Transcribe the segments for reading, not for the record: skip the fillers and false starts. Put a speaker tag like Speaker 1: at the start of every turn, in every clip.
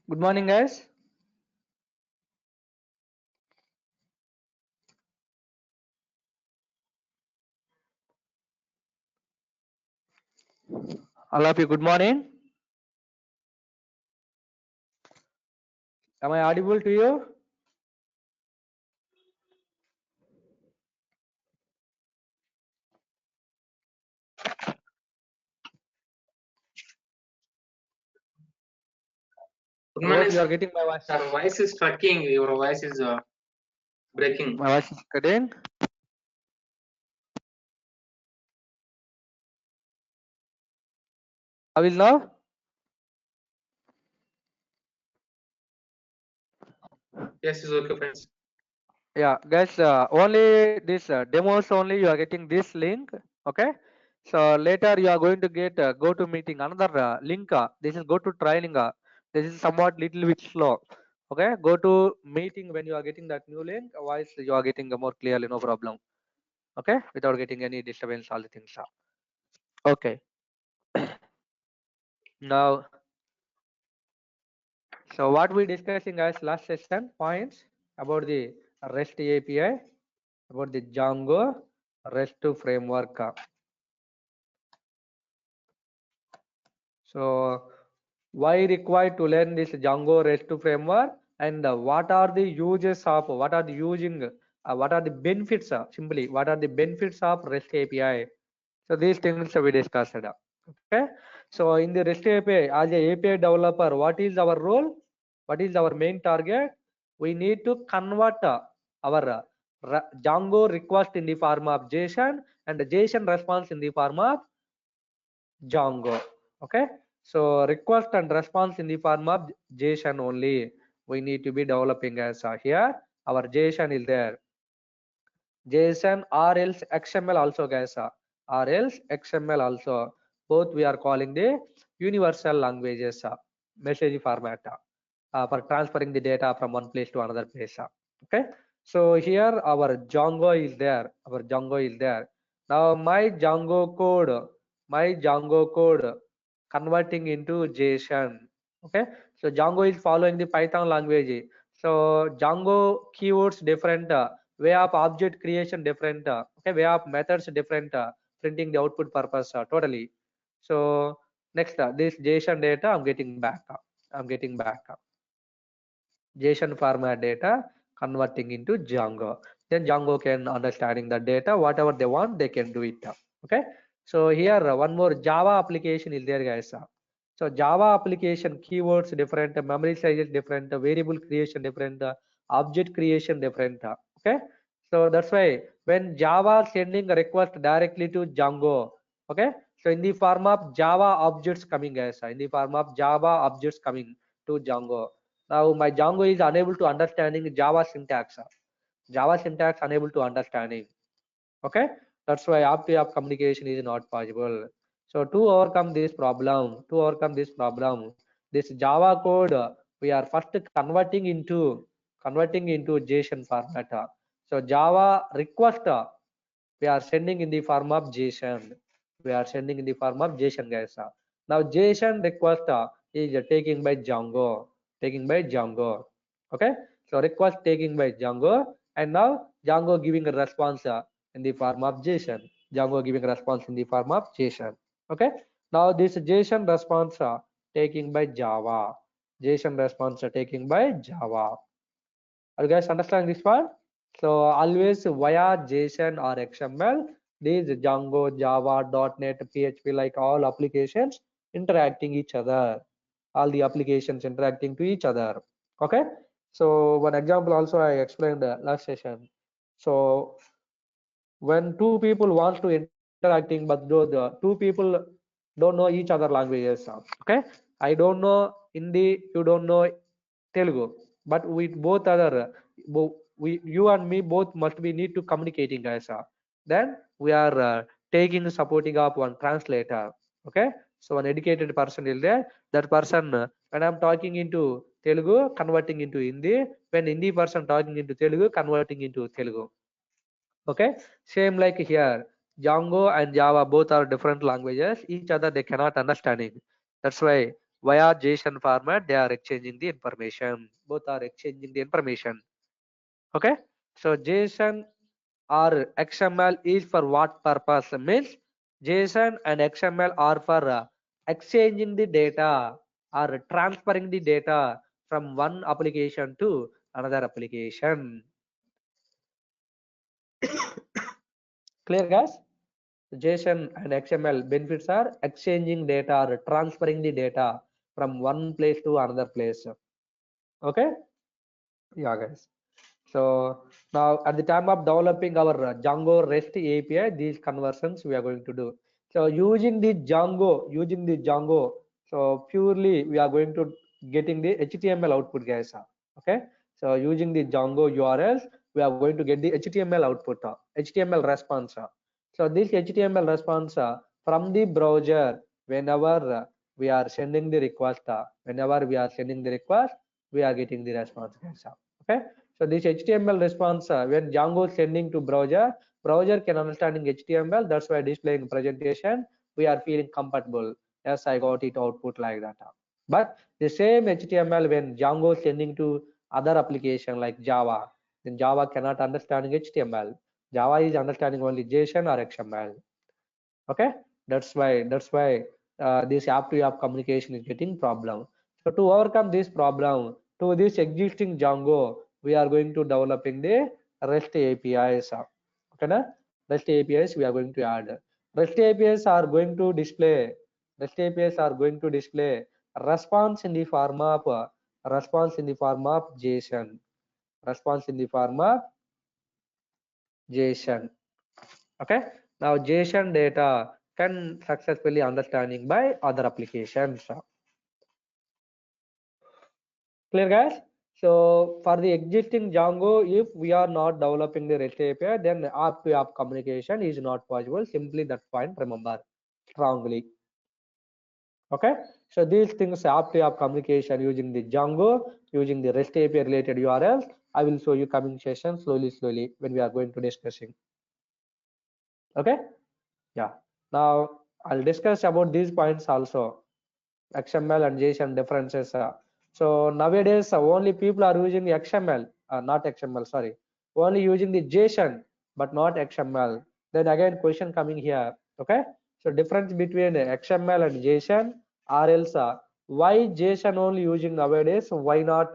Speaker 1: Good morning, guys. All of you, good morning. Am I audible to you?
Speaker 2: Good
Speaker 1: I
Speaker 2: morning,
Speaker 1: hope you
Speaker 2: sir.
Speaker 1: are getting my voice.
Speaker 2: Sir, voice is tracking. Your voice is breaking.
Speaker 1: My voice is getting. I will now.
Speaker 2: Yes, it's okay, friends.
Speaker 1: Yeah, guys. Only this demos only you are getting this link. Okay. So later you are going to get go to meeting another link. This is go to training. This is somewhat little bit slow. Okay. Go to meeting when you are getting that new link. Otherwise you are getting more clearly, no problem. Okay. Without getting any disturbance, all the things. Okay. Now. So what we discussing as last session points about the REST API, about the Django REST framework. So why required to learn this Django REST framework, and what are the uses of, what are the using, what are the benefits, simply what are the benefits of REST API. So these things we discussed. Okay. So in the REST API, as a API developer, what is our role? What is our main target? We need to convert our Django request in the form of JSON and the JSON response in the form of Django. Okay. So request and response in the form of JSON only. We need to be developing as here. Our JSON is there. JSON or else XML also, guys. Or else XML also. Both we are calling the universal languages message format for transferring the data from one place to another place. Okay. So here our Django is there. Our Django is there. Now my Django code converting into JSON. Okay. So Django is following the Python language. So Django keywords different. Way of object creation different. Okay. Way of methods different. Printing the output purpose totally. So next this JSON data I'm getting back. I'm getting back. JSON format data converting into Django. Then Django can understanding the data, whatever they want, they can do it. Okay. So here one more Java application is there, guys. So Java application keywords different, memory sizes different, variable creation different, object creation different. Okay. So that's why when Java sending a request directly to Django, okay. So in the form of Java objects coming, guys. In the form of Java objects coming to Django. Now my Django is unable to understanding Java syntax. Java syntax unable to understanding. Okay, that's why app-to-app communication is not possible. So to overcome this problem, this Java code we are first converting into JSON format. So Java request we are sending in the form of JSON. We are sending in the form of JSON, guys. Now JSON request is taking by Django, Okay. So request taking by Django, and now Django giving a response in the form of JSON. Django giving a response in the form of JSON. Okay. Now this JSON response taking by Java. JSON response taking by Java. Are you guys understand this one? So always via JSON or XML, these Django, Java, .NET, PHP, like all applications interacting each other. All the applications interacting to each other. Okay. So one example also I explained last session. So when two people want to interacting, but the two people don't know each other languages. Okay. I don't know Hindi, you don't know Telugu, but we both other you and me both must be need to communicating, guys. Then we are taking supporting of one translator. Okay. So an educated person is there. That person when I'm talking into Telugu, converting into Hindi. When Hindi person talking into Telugu, converting into Telugu. Okay. Same like here, Django and Java both are different languages. Each other they cannot understanding. That's why via JSON format, they are exchanging the information. Both are exchanging the information. Okay. So JSON or XML is for what purpose? Means JSON and XML are for exchanging the data or transferring the data from one application to another application. Clear, guys? JSON and XML benefits are exchanging data or transferring the data from one place to another place. Okay. Yeah, guys. So now at the time of developing our Django REST API, these conversions we are going to do. So using the Django, so purely we are going to getting the HTML output, guys. Okay. So using the Django URLs, we are going to get the HTML output, HTML response. So this HTML response from the browser, whenever we are sending the request, we are getting the response, guys. Okay. So this HTML response, when Django is sending to browser can understanding HTML. That's why displaying presentation, we are feeling compatible. Yes, I got it output like that. But the same HTML when Django is sending to other application like Java, then Java cannot understanding HTML. Java is understanding only JSON or XML. Okay, that's why this app-to-app communication is getting problem. So to overcome this problem, to this existing Django, we are going to developing the REST APIs. Okay, na? REST APIs we are going to add. REST APIs are going to display. REST APIs are going to display response in the form of JSON. Response in the form of JSON. Okay. Now JSON data can successfully understanding by other applications. Clear, guys? So for the existing Django, if we are not developing the REST API, then app-to-app communication is not possible. Simply that point remember strongly. Okay. So these things app-to-app communication using the Django, using the REST API related URLs. I will show you coming session slowly when we are going to discussing. Okay. Yeah. Now I'll discuss about these points also. XML and JSON differences. So nowadays only people are using XML, not XML, sorry, only using the JSON but not XML. Then again question coming here. Okay. So difference between XML and JSON, or else why JSON only using nowadays? Why not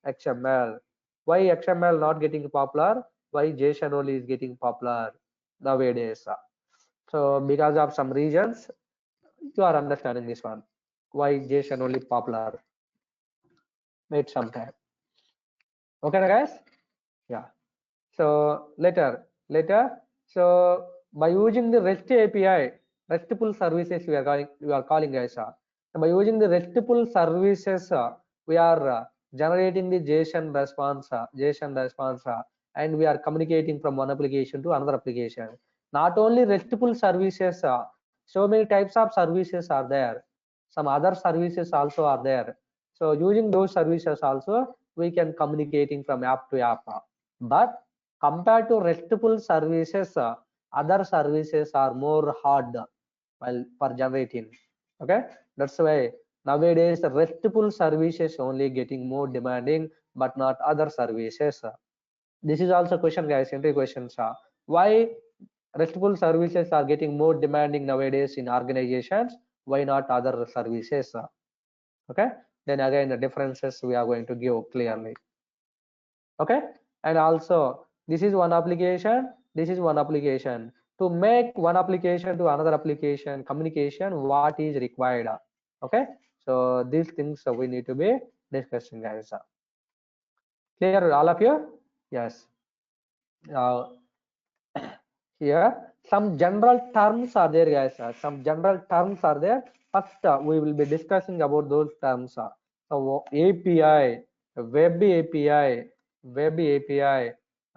Speaker 1: XML? Why XML not getting popular? Why JSON only is getting popular nowadays? So because of some reasons, you are understanding this one. Why JSON only popular? Wait some time. Okay, guys. Yeah. So later. So by using the REST API, RESTful services we are calling guys. By using the RESTful services, we are generating the JSON response, and we are communicating from one application to another application. Not only RESTful services, so many types of services are there. Some other services also are there. So using those services also, we can communicating from app to app. But compared to RESTful services, other services are more hard while for generating. Okay, that's why nowadays the RESTful services only getting more demanding, but not other services. This is also question, guys. Entry questions. Why RESTful services are getting more demanding nowadays in organizations? Why not other services? Okay. Then again the differences we are going to give clearly. Okay. And also this is one application, to make one application to another application communication, what is required? Okay. So these things we need to be discussing, guys. Clear all of you? Yes. Now here some general terms are there, guys. Some general terms are there. First we will be discussing about those terms. So API, web API.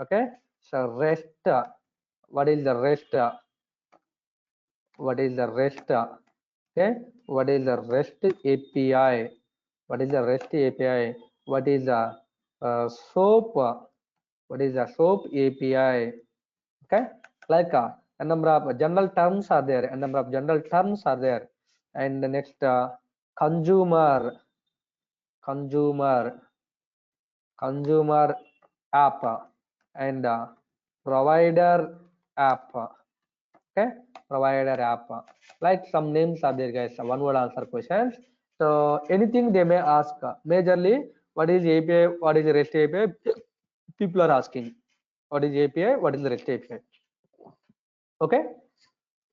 Speaker 1: Okay. So REST, what is the REST? What is the REST? Okay. What is the REST API? What is the REST API? What is the SOAP? What is the SOAP API? Okay. Like a number of general terms are there. And the next consumer consumer app and provider app. Okay, provider app, like some names are there, guys. One word answer questions. So anything they may ask, majorly what is API, what is REST API, people are asking what is API, what is the REST API. Okay,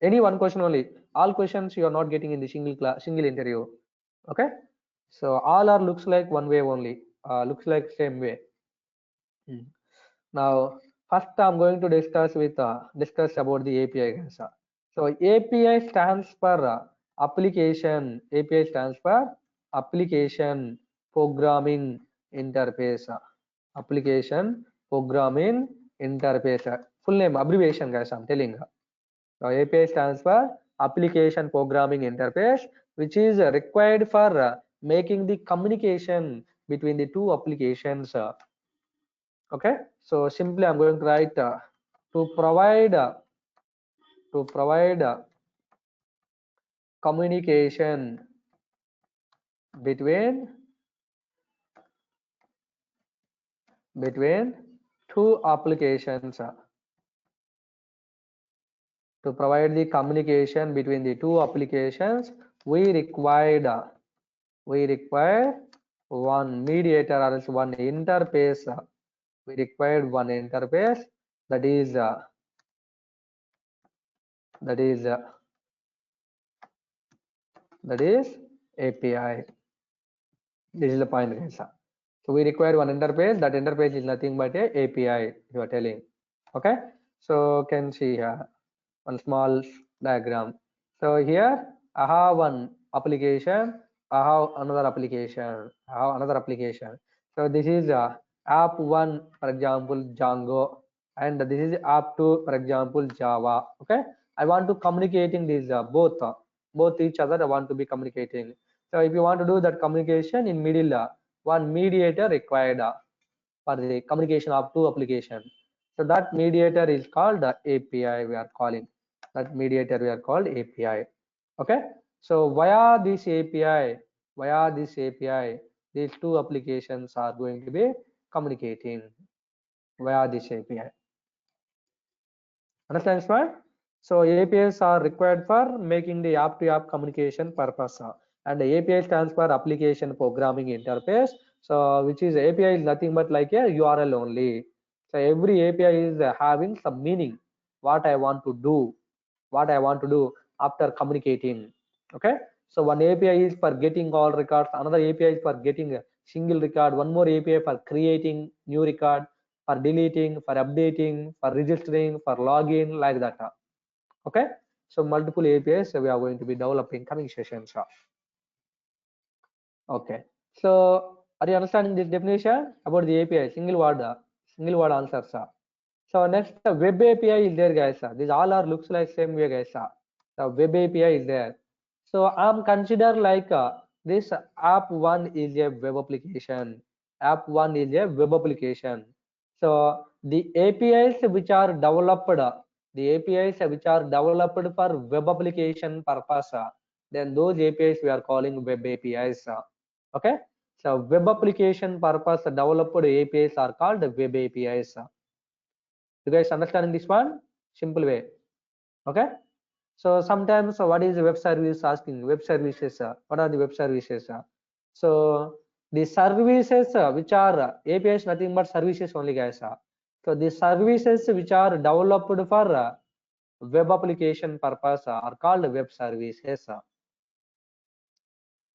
Speaker 1: any one question only, all questions you are not getting in the single interview. Okay, so all are looks like one way only, looks like same way. Now first I'm going to discuss about the API, guys. So API stands for application. API stands for application programming interface. Application programming interface. Full name abbreviation, guys, I'm telling. So API stands for application programming interface, which is required for making the communication between the two applications. Okay, so simply I'm going to write to provide communication between two applications. To provide the communication between the two applications, we require one mediator or else one interface. We required one interface, that is API. This is the point, guys. So we require one interface. That interface is nothing but a API, you are telling. Okay, so can see here one small diagram. So here I have one application, I have another application, So this is app 1, for example Django, and this is app 2, for example Java. Okay, I want to communicating these both each other. I want to be communicating. So if you want to do that communication in middle, one mediator required for the communication of two applications. So that mediator is called the API. We are calling that mediator. We are called API. Okay. So via this API, these two applications are going to be communicating via this API. Understand, smart? So APIs are required for making the app-to-app communication purpose, and the API stands for application programming interface. So which is API is nothing but like a URL only. So every API is having some meaning, what I want to do, after communicating. Okay, so one API is for getting all records, another API is for getting a single record, one more API for creating new record, for deleting, for updating, for registering, for login, like that. Okay, so multiple APIs we are going to be developing coming sessions. Okay, so are you understanding this definition about the API? Single word answers. So next, the web API is there, guys. These all are looks like same way, guys. The web API is there. So I'm consider like this app 1 is a web application. App 1 is a web application. So the APIs which are developed, for web application purpose, then those APIs we are calling web APIs. Okay. So web application purpose developed APIs are called web APIs. You guys understanding this one? Simple way. Okay. So sometimes what is web service asking? Web services. What are the web services? So the services which are APIs nothing but services only, guys. So the services which are developed for web application purpose are called web services.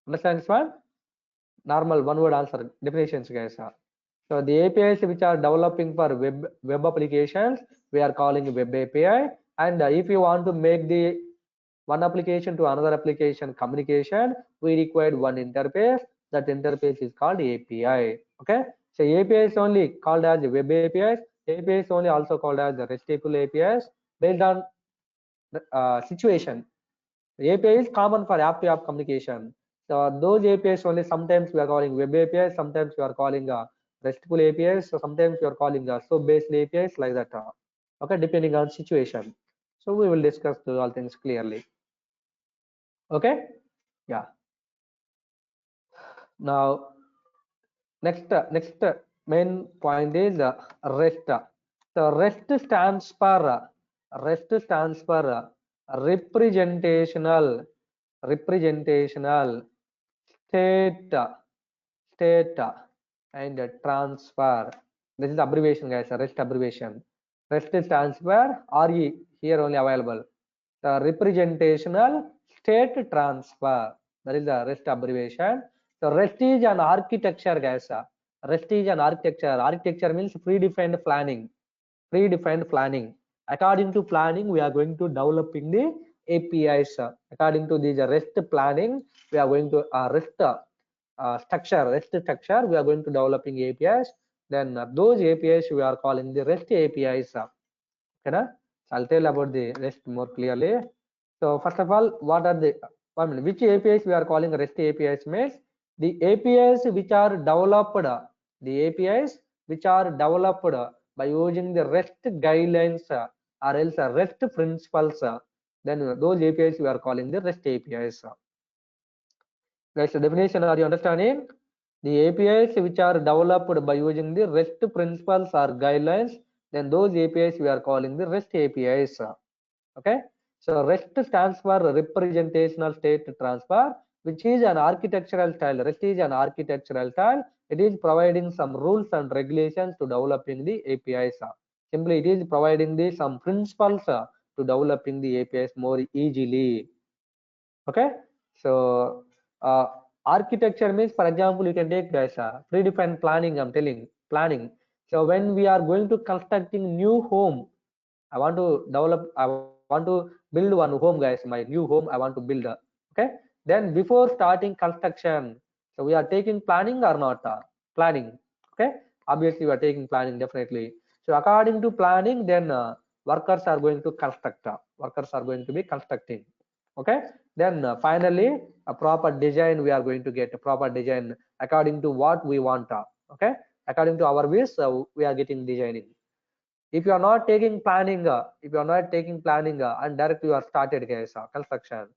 Speaker 1: Understand this one? Normal one word answer definitions, guys. So the APIs which are developing for web applications, we are calling web API. And if you want to make the one application to another application communication, we required one interface. That interface is called API. Okay. So API is only called as web APIs. API is only also called as the RESTful APIs based on situation. The API is common for app-to-app communication. So those APIs only sometimes we are calling web APIs, sometimes we are calling RESTful APIs, so sometimes we are calling SOAP-based APIs, like that. Okay, depending on situation. So we will discuss all things clearly. Okay, yeah. Now next main point is REST. So REST stands for representational state state and transfer. This is the abbreviation, guys. REST abbreviation. REST stands for RE, here only available. The representational state transfer. That is the REST abbreviation. So REST is an architecture, guys. REST is an architecture. Architecture means predefined planning. Predefined planning. According to planning, we are going to developing the APIs. According to this REST planning, we are going to REST REST structure, we are going to developing APIs. Then those APIs we are calling the REST APIs. Okay, so I'll tell about the REST more clearly. So first of all, what are the which APIs we are calling REST APIs means the APIs which are developed, by using the REST guidelines or else REST principles. Then those APIs we are calling the REST APIs. Guys, the definition are you understanding? The APIs which are developed by using the REST principles or guidelines, then those APIs we are calling the REST APIs. Okay, so REST stands for representational state transfer, which is an architectural style. REST is an architectural style. It is providing some rules and regulations to developing the APIs. Simply, it is providing the some principles to developing the APIs more easily. Okay, so architecture means, for example, you can take this predefined planning. I'm telling planning. So when we are going to constructing new home, I want to build one home, guys. My new home I want to build. Okay, then before starting construction, so we are taking planning or not? Planning. Okay, obviously we are taking planning definitely. So according to planning, then workers are going to construct. Workers are going to be constructing. Okay, then finally a proper design we are going to get a proper design according to what we want. Okay, according to our wish, we are getting designing. If you are not taking planning, and directly you are started, guys, construction,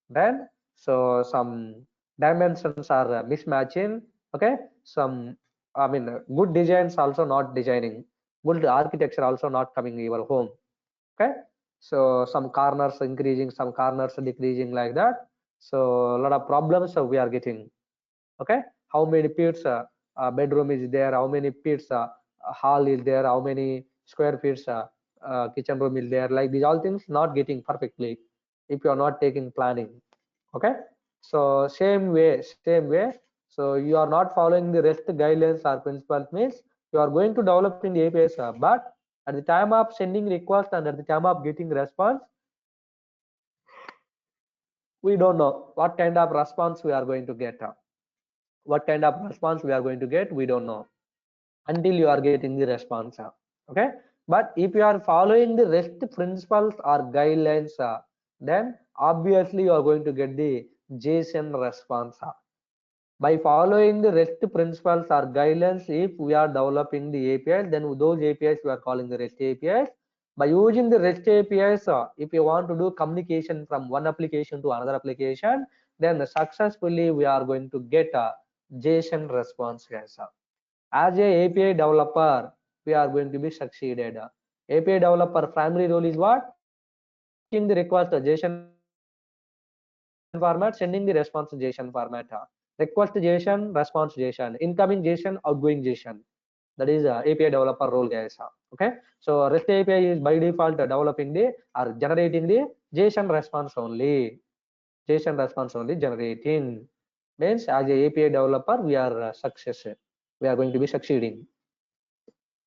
Speaker 1: then so some dimensions are mismatching. Okay, some good designs also not designing, good architecture also not coming in your home. Okay, so some corners increasing, some corners decreasing, like that. So a lot of problems we are getting. Okay, how many feet bedroom is there, how many feet hall is there, how many square feet kitchen room is there, like these all things not getting perfectly if you are not taking planning. Okay, so same way, so you are not following the REST guidelines or principles means you are going to develop in the APIs, but at the time of sending request and at the time of getting response, we don't know what kind of response we are going to get. What kind of response we are going to get, we don't know until you are getting the response. Okay, but if you are following the REST principles or guidelines, then obviously you are going to get the JSON response. By following the REST principles or guidelines, if we are developing the APIs, then those APIs we are calling the REST APIs. By using the REST APIs, if you want to do communication from one application to another application, then successfully we are going to get a JSON response, guys. As a API developer, we are going to be succeeded. API developer primary role is what? Fetching the request JSON format, sending the response JSON format. Request JSON, response JSON, incoming JSON, outgoing JSON. That is API developer role, guys. Okay, so REST API is by default developing the or generating the JSON response only. JSON response only generating means as a API developer we are we are going to be succeeding.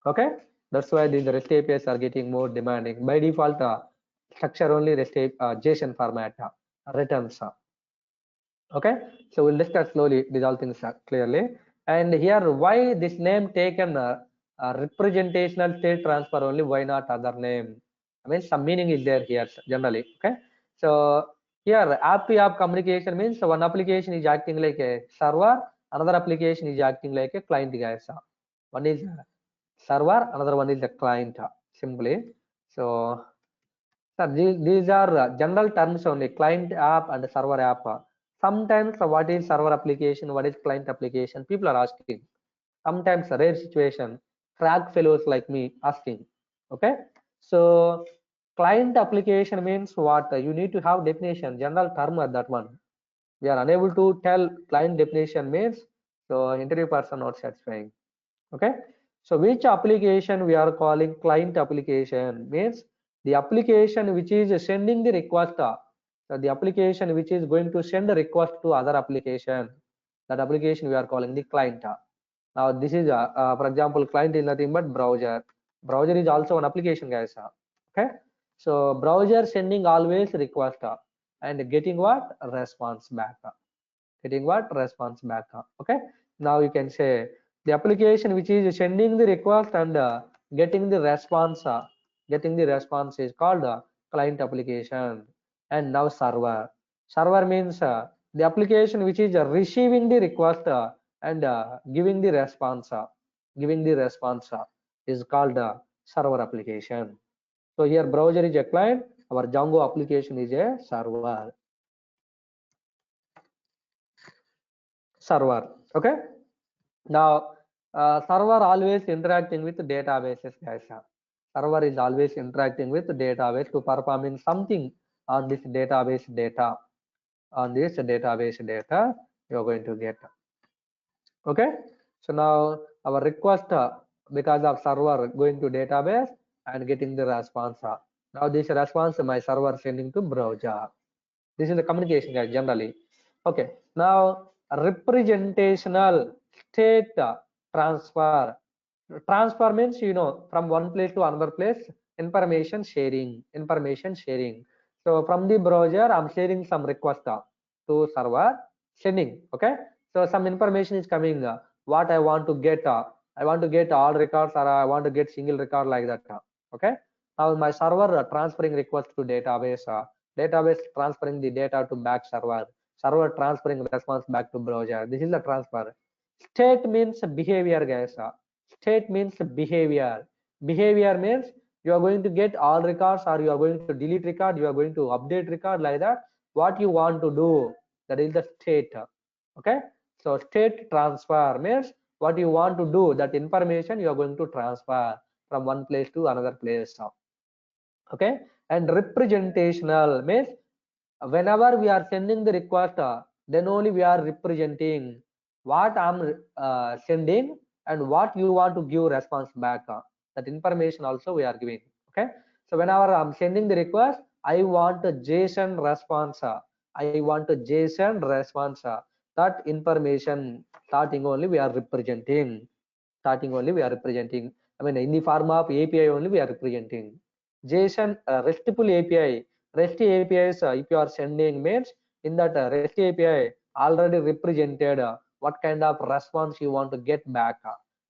Speaker 1: Okay, that's why the REST APIs are getting more demanding. By default, structure only REST JSON format returns. Okay, so we'll discuss slowly these all things clearly. And here, why this name taken representational state transfer only? Why not other name? I mean, some meaning is there here generally. Okay, so here API of communication means one application is acting like a server, another application is acting like a client, guys. One is server, another one is the client, simply. So sir, these are general terms only, client app and server app. Sometimes what is server application, what is client application, people are asking. Sometimes a rare situation, crack fellows like me asking. Okay, so client application means what? You need to have definition, general term at that one. We are unable to tell client definition means, so interview person not satisfying. Okay, so which application we are calling client application means the application which is sending the request, so the application which is going to send a request to other application, that application we are calling the client. Now this is for example, client is nothing but browser. Browser is also an application, guys. Okay, so browser sending always request and getting what? Response back. Getting what? Response back. Okay, now you can say the application which is sending the request and getting the response, getting the response is called client application. And now server. Server means the application which is receiving the request and giving the response, is called server application. So here browser is a client, our Django application is a server. Okay, now server always interacting with databases, guys. Server is always interacting with database to performing something on this database data. On this database data you are going to get. Okay, so now our request because of server going to database and getting the response. Now this response my server sending to browser. This is the communication, guys, generally. Okay, now representational state transfer. Transfer means, you know, from one place to another place, information sharing. So from the browser I'm sharing some request to server, sending. Okay, so some information is coming, what I want to get, I want to get all records or I want to get single record, like that. Okay, now my server transferring request to database, database transferring the data to back server, server transferring response back to browser. This is the transfer. State means behavior, guys. State means behavior. Behavior means you are going to get all records or you are going to delete record, you are going to update record, like that. What you want to do, that is the state. Okay, so state transfer means what you want to do, that information you are going to transfer from one place to another place. Okay, and representational means whenever we are sending the request, then only we are representing what I'm sending and what you want to give response back. That information also we are giving. Okay, so whenever I'm sending the request, I want a JSON response. I want a JSON response. That information starting only we are representing. I mean, in the form of API only we are representing. JSON RESTful API. REST APIs, if you are sending means in that REST API already represented what kind of response you want to get back.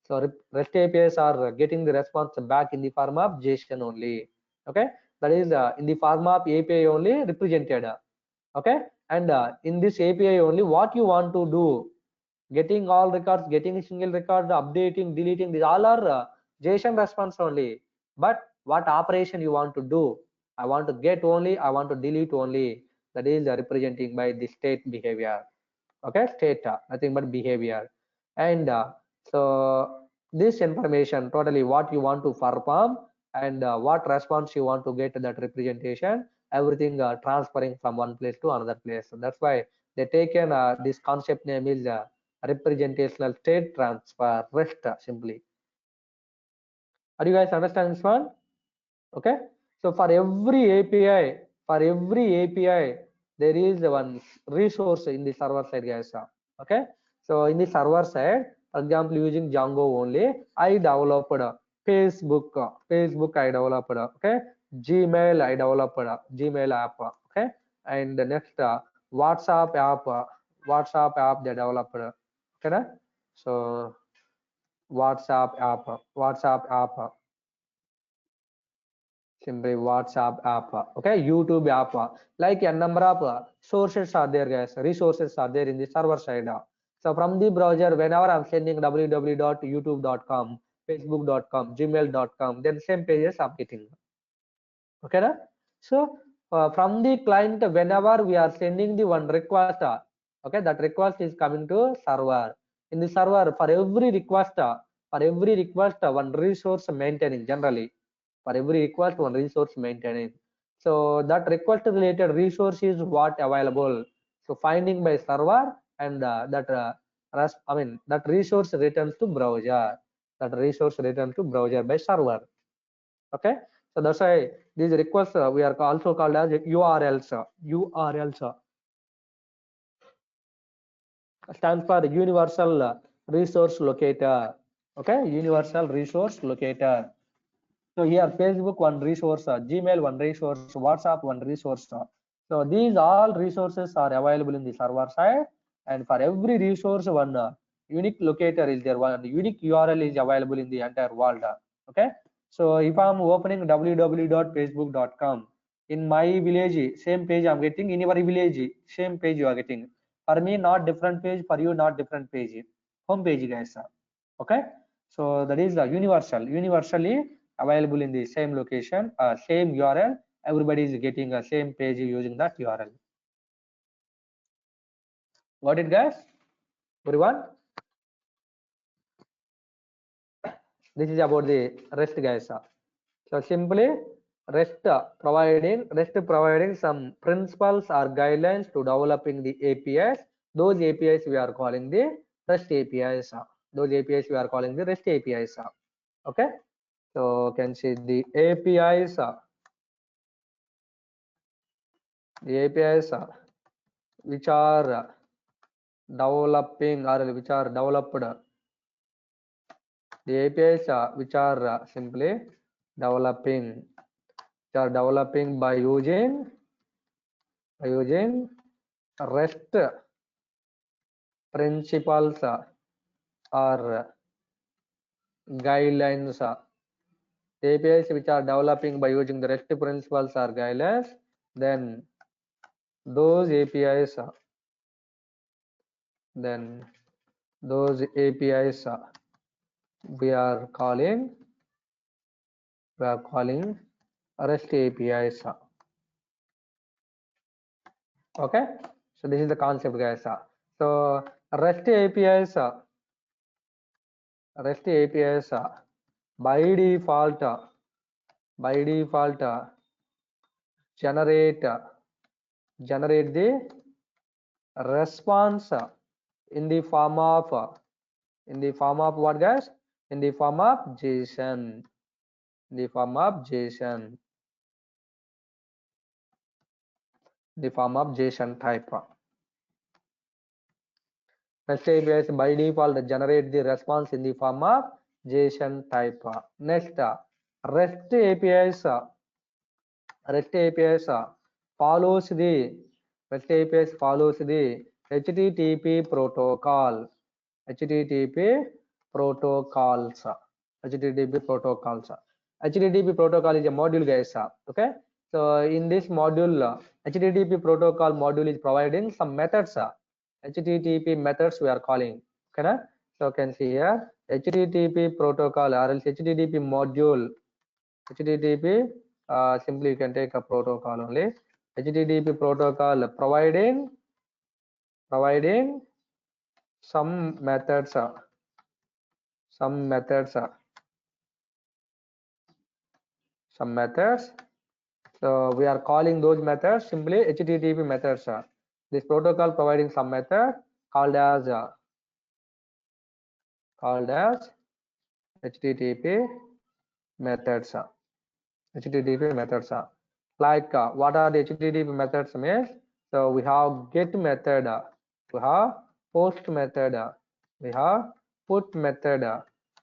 Speaker 1: So REST APIs are getting the response back in the form of JSON only. Okay, that is in the form of API only represented. Okay, and in this API only what you want to do, getting all records, getting a single record, updating, deleting, these all are JSON response only. But what operation you want to do, I want to get only, I want to delete only, that is representing by the state behavior. Okay, state nothing but behavior. And so this information totally what you want to perform and what response you want to get, that representation, everything transferring from one place to another place. So that's why they taken this concept name is representational state transfer, REST simply. Are you guys understand this one? Okay, so for every API there is one resource in the server side, guys. Okay, so in the server side, for example, using Django only, I developed Facebook I developed. Okay, Gmail I developed, Gmail app. Okay, and the next WhatsApp app they developed. Okay, so WhatsApp app, simply WhatsApp app. Okay, YouTube app, like a number of sources are there, guys. Resources are there in the server side. So from the browser, whenever I'm sending www.youtube.com, facebook.com, gmail.com, then same pages I'm getting. Okay, so from the client, whenever we are sending the one request, Okay, that request is coming to server. In the server, for every request, one resource maintaining generally. For every request, one resource maintaining. So that request related resource is what available. So finding by server and that resource returns to browser. That resource returns to browser by server. Okay, so that's why these requests we are also called as URLs. URLs stands for universal resource locator. Okay, universal resource locator. So here Facebook one resource, Gmail one resource, WhatsApp one resource. So these all resources are available in the server side, and for every resource one unique locator is there, one unique URL is available in the entire world. Okay, so if I'm opening www.facebook.com, in my village same page I'm getting, in your village same page you are getting. For me not different page, for you not different page, home page guys. Okay, so that is the universally available in the same location, same URL. Everybody is getting a same page using that URL. Got it, guys? Everyone? This is about the REST, guys. So simply REST providing some principles or guidelines to developing the APIs. Those APIs we are calling the REST APIs. Those APIs we are calling the REST APIs. Okay. So you can see the APIs. The APIs which are developing or which are developed, the APIs which are simply developing, by using REST principles or guidelines. The APIs which are developing by using the REST principles or guidelines, then those APIs we are calling REST APIs. Okay, so this is the concept, guys. So REST APIs by default generate the response in the form of what, guys? In the form of JSON. The form of JSON type. REST APIs by default generate the response in the form of JSON type. Next, REST APIs follows the HTTP protocol. HTTP protocols. HTTP protocol is a module, guys. Okay, so in this module, HTTP protocol module is providing some methods. HTTP methods we are calling. Okay, so you can see here HTTP protocol or else HTTP module. HTTP simply you can take a protocol only. HTTP protocol providing some methods. So we are calling those methods simply HTTP methods. This protocol providing some method called as HTTP methods. Like what are the HTTP methods means? So we have get method, we have post method, we have put method,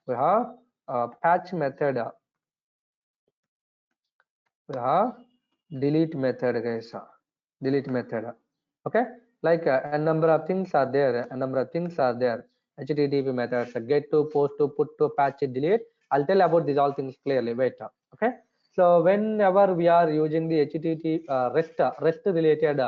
Speaker 1: we have patch method, we have delete method, guys. Okay, like a number of things are there. HTTP methods: get to, post to, put to, patch, delete. I'll tell about these all things clearly. Wait. Okay. So whenever we are using the HTTP REST related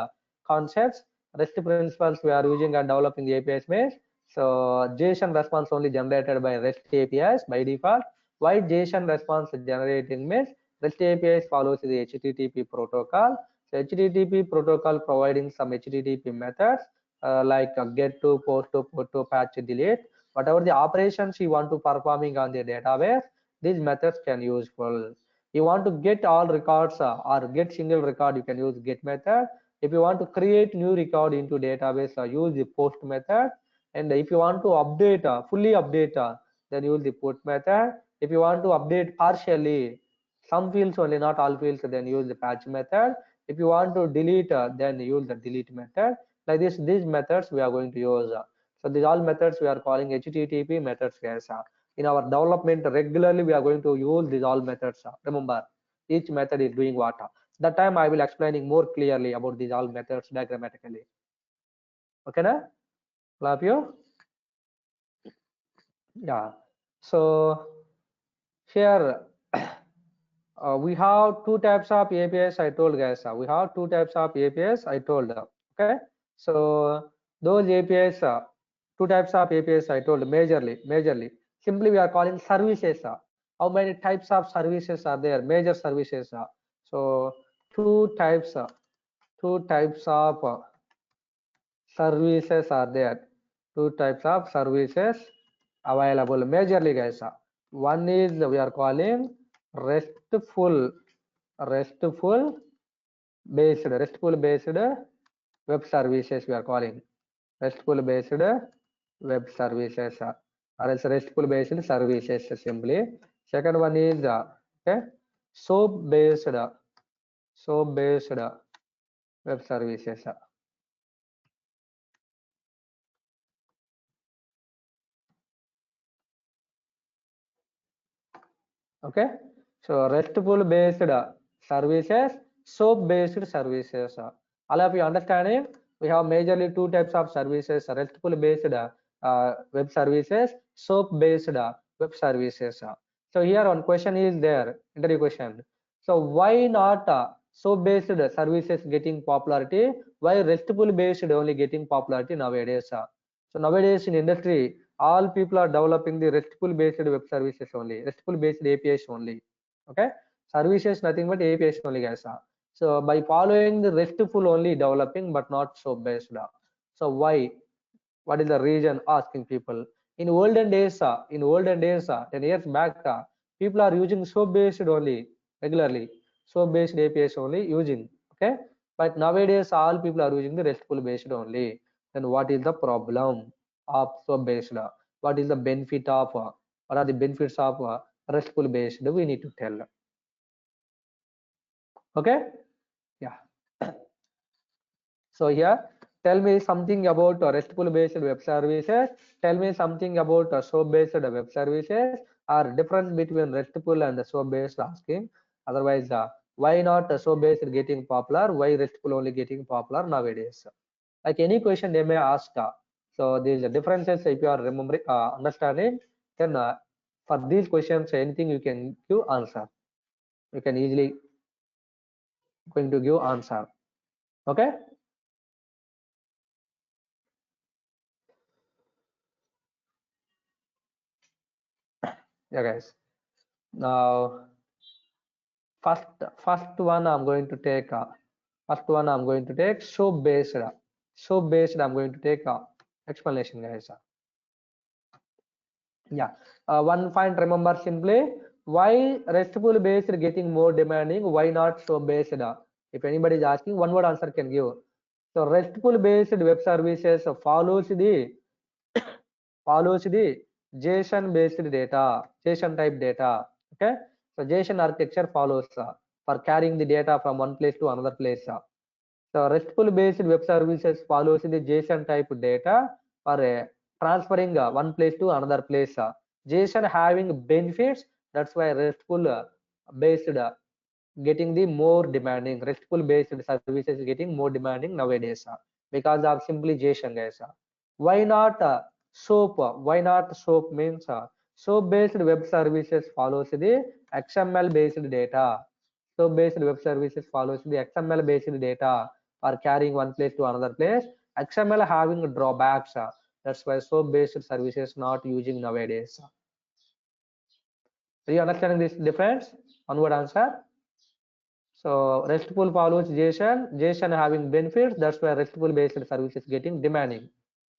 Speaker 1: concepts, REST principles we are using and developing the APIs means. So JSON response only generated by REST APIs by default. Why JSON response generating means REST APIs follows the HTTP protocol. So HTTP protocol providing some HTTP methods like get to, post to, put to, patch to, delete, whatever the operations you want to performing on the database, these methods can useful. You want to get all records or get single record, you can use get method. If you want to create new record into database, use the post method. And if you want to update fully update, then use the put method. If you want to update partially, some fields only, not all fields, then use the patch method. If you want to delete, then use the delete method. Like this, these methods we are going to use. So these all methods we are calling HTTP methods, guys. In our development regularly we are going to use these all methods. Remember, each method is doing what. That time I will explaining more clearly about these all methods diagrammatically. Okay, na? Love you. Yeah. So here we have two types of APIs. I told, guys. We have two types of APIs. I told. Okay. So those APIs, two types of APIs. I told majorly. Simply we are calling services. How many types of services are there? Major services. So two types of services are there. Two types of services available majorly, guys. One is we are calling restful based web services. We are calling restful based web services, or else restful based services simply. Second one is okay, soap based web services. Okay, so restful based services, soap based services. All of you understanding? We have majorly two types of services: restful based web services, soap based web services. So here one question is there, interview question. So why not soap based services getting popularity? Why restful based only getting popularity nowadays? So nowadays in industry, all people are developing the restful based web services only, restful based APIs only. Okay, services nothing but APIs only, guys. So by following the restful only developing, but not soap based. So why? What is the reason? Asking people. In olden days, 10 years back, people are using soap based only regularly, soap based APIs only using. Okay, but nowadays all people are using the restful based only. Then what is the problem of soap based? What is the benefit of? What are the benefits of restful based? We need to tell. Okay, yeah. So here, tell me something about RESTful based web services. Tell me something about SOAP based web services, or difference between RESTful and SOAP based asking. Otherwise, why not SOAP based getting popular? Why RESTful only getting popular nowadays? Like any question they may ask. So these differences, if you are remembering, understanding, then for these questions, anything you can give answer. You can easily going to give answer. Okay. Yeah, guys. Now first one I'm going to take soap based I'm going to take explanation, guys. Yeah, one point remember simply, why restful based getting more demanding, why not soap based? If anybody is asking, one word answer can give. So restful based web services follows the JSON based data, JSON type data. Okay, so JSON architecture follows for carrying the data from one place to another place. So RESTful based web services follows the JSON type data for transferring one place to another place. JSON having benefits, that's why RESTful based getting the more demanding. RESTful based services getting more demanding nowadays because of simply JSON, guys. Why not SOAP? Why not SOAP means SOAP based web services follows the XML based data. SOAP based web services follows the XML based data for carrying one place to another place. XML having drawbacks. That's why SOAP based services not using nowadays. Are you understanding this difference? One word answer. So RESTful follows JSON. JSON having benefits. That's why RESTful based service is getting demanding.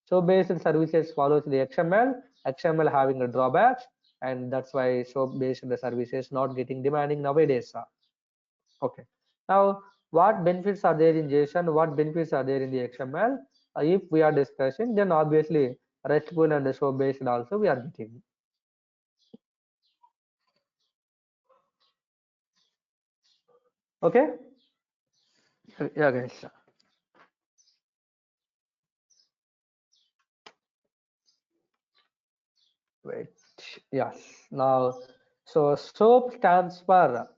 Speaker 1: So based services follows the XML. XML having a drawbacks, and that's why so based services not getting demanding nowadays. Okay. Now, what benefits are there in JSON? What benefits are there in the XML? If we are discussing, then obviously RESTful and so based also we are getting. Okay. Yeah, guys. Wait. Yes. Now, so SOAP stands for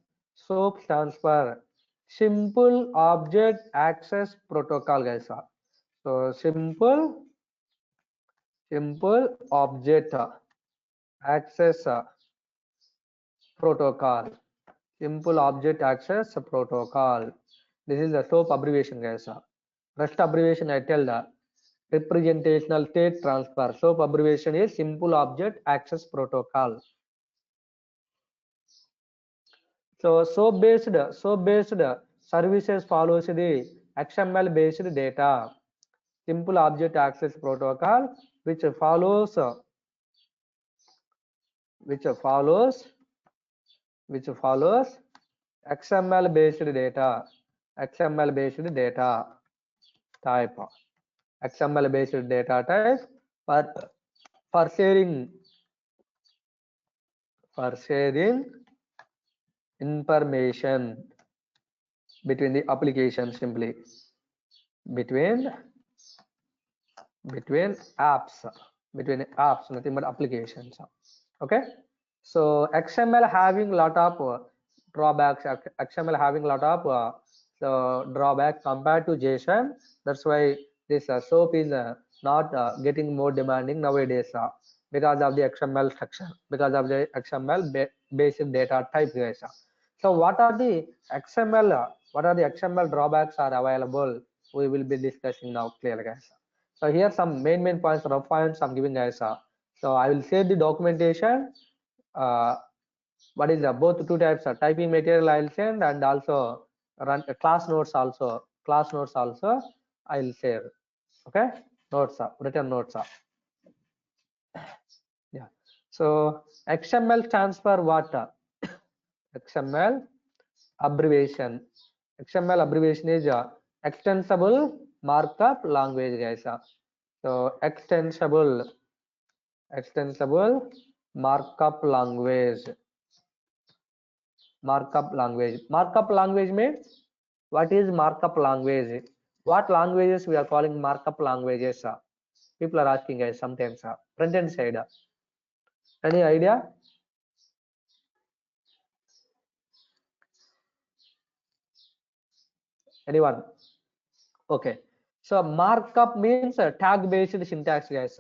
Speaker 1: Simple Object Access Protocol, guys. So simple object access protocol. Simple object access protocol. This is the SOAP abbreviation, guys. Rest abbreviation I tell the representational state transfer. SOAP abbreviation is Simple Object Access Protocol. So SOAP based services follows the XML based data. Simple Object Access Protocol, which follows XML based data type. XML based data type for sharing information between the applications, simply between apps, nothing but applications. Okay. So XML having lot of drawbacks. XML having lot of drawbacks compared to JSON. That's why this SOAP is not getting more demanding nowadays because of the XML structure, because of the XML based data type, guys. So what are the XML drawbacks are available? We will be discussing now, clear, guys. So here some main points, rough points I'm giving, guys. So I will share the documentation. What is both two types of typing material I'll send, and also run class notes also. I'll share. Okay, notes written notes. Yeah. So XML stands for what? XML abbreviation. XML abbreviation is extensible markup language, guys. So extensible markup language. Markup language means, what is markup language? What languages we are calling markup languages? People are asking, guys, sometimes front end side. Any idea? Anyone? Okay. So markup means tag based syntax, guys.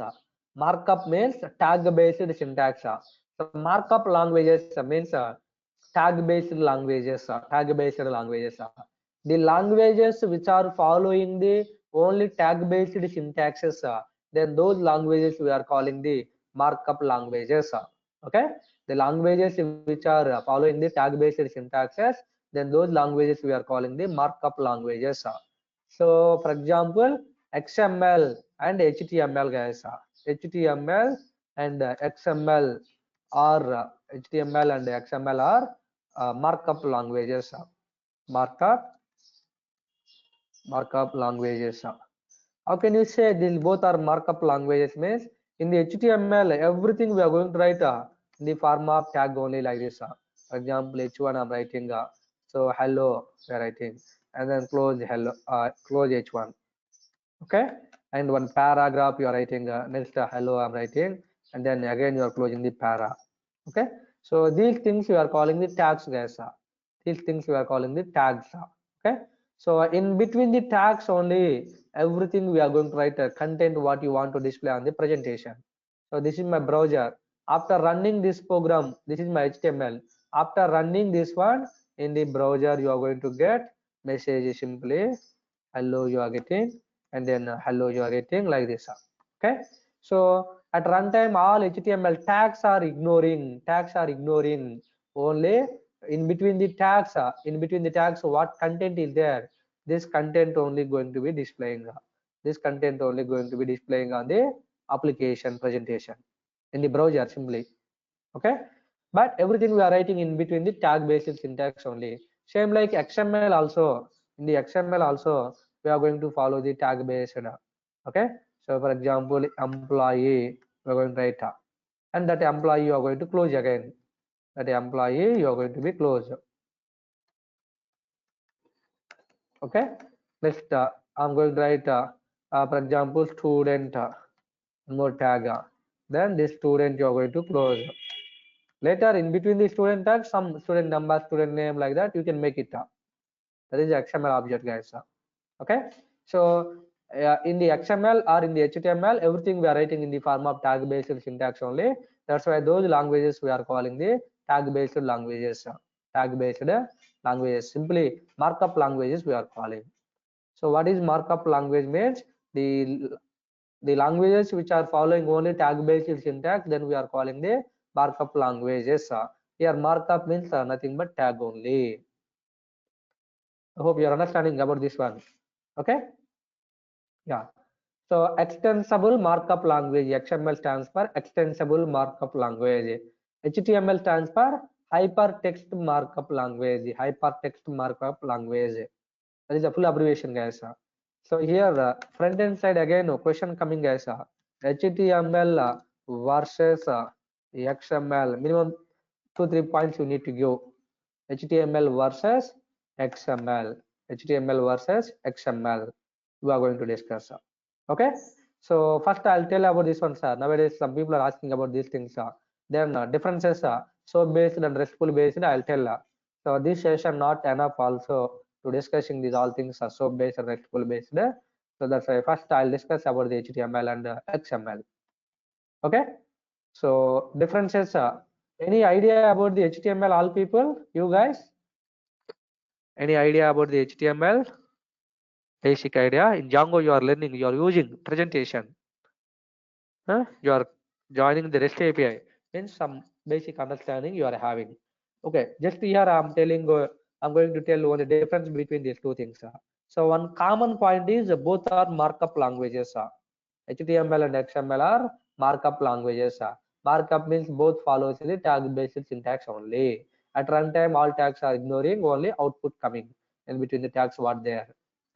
Speaker 1: Markup means tag based syntax. So markup languages means tag based languages. The languages which are following the only tag based syntaxes, then those languages we are calling the markup languages. Okay. The languages which are following the tag based syntaxes, then those languages we are calling the markup languages. So for example, XML and HTML, guys. HTML and XML are HTML and XML are markup languages. Markup languages. How can you say these both are markup languages? Means in the HTML everything we are going to write in the form of tag only, like this. For example, H1 I'm writing so hello we are writing, and then close hello, close H1. Okay, and one paragraph you are writing next hello I'm writing, and then again you are closing the para. Okay, so these things you are calling the tags, guys. These things you are calling the tags. Okay, so in between the tags only everything we are going to write content what you want to display on the presentation. So this is my browser. After running this program, this is my HTML. After running this one in the browser, you are going to get message simply hello you are getting, and then hello you are getting, like this. Okay, so at runtime all HTML tags are ignoring only in between the tags, what content is there? This content only going to be displaying. This content only going to be displaying on the application presentation in the browser simply. Okay, but everything we are writing in between the tag based syntax only. Same like XML also. In the XML also, we are going to follow the tag based. Okay, so for example, employee, we are going to write, and that employee you are going to close again. That employee you are going to be closed. Okay, next I'm going to write, for example, student, more tag. Then this student you are going to close. Later in between the student tag, some student number, student name, like that you can make it. That is the XML object, guys. Okay, so in the XML or in the HTML, everything we are writing in the form of tag based syntax only. That's why those languages we are calling the tag based languages. Tag based languages, simply markup languages we are calling. So what is markup language means? The languages which are following only tag based syntax, then we are calling the markup languages. Here markup means nothing but tag only. I hope you are understanding about this one. Okay, yeah. So extensible markup language, XML stands for extensible markup language. HTML stands for hypertext markup language. Hypertext markup language. That is a full abbreviation, guys. So here front end side again question coming, guys. HTML versus XML, minimum 2-3 points you need to give. HTML versus XML. HTML versus XML we are going to discuss. Okay, so first I'll tell about this one, sir. Nowadays some people are asking about these things. Then differences, SOAP based and RESTful based, I'll tell. So this session not enough also to discussing these all things are SOAP based and RESTful based. So that's why first I'll discuss about the HTML and XML. Okay, so differences. Any idea about the HTML, all people? You guys? Any idea about the HTML? Basic idea. In Django you are learning, you are using presentation. You are joining the REST API. Means some basic understanding you are having. Okay, just here I'm telling, I'm going to tell one the difference between these two things. So one common point is both are markup languages. HTML and XML are markup languages. Markup means both follows the tag based syntax only. At runtime, all tags are ignoring, only output coming in between the tags what there.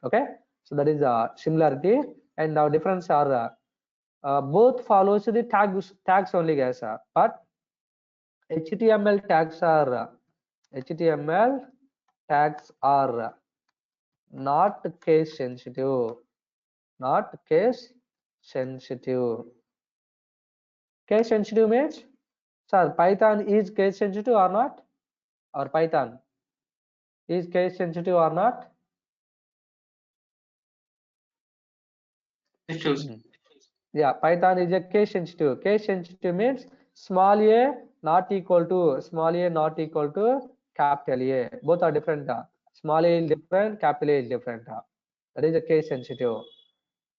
Speaker 1: Okay, so that is a similarity, and now difference are both follows the tags only, guys. But HTML tags are not case sensitive. Not case sensitive. Case sensitive means, sir, Python is case sensitive or not? Or Python is case sensitive or not? Yeah, Python is a case sensitive. Case sensitive means small a not equal to capital A. Both are different. Small a is different, capital A is different. That is a case sensitive.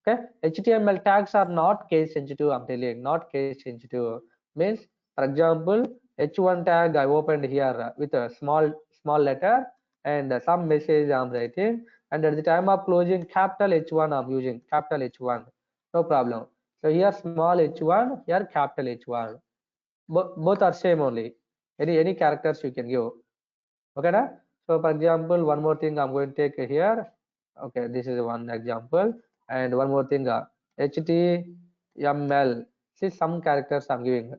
Speaker 1: Okay, HTML tags are not case sensitive. I'm telling, not case sensitive. Means, for example, H1 tag I opened here with a small letter and some message I'm writing, and at the time of closing, capital H1 I'm using, capital H1, no problem. So here small h1, here capital H1. Both are same only. Any characters you can give. Okay, na? So for example, one more thing I'm going to take here. Okay, this is one example, and one more thing, HTML. See some characters I'm giving.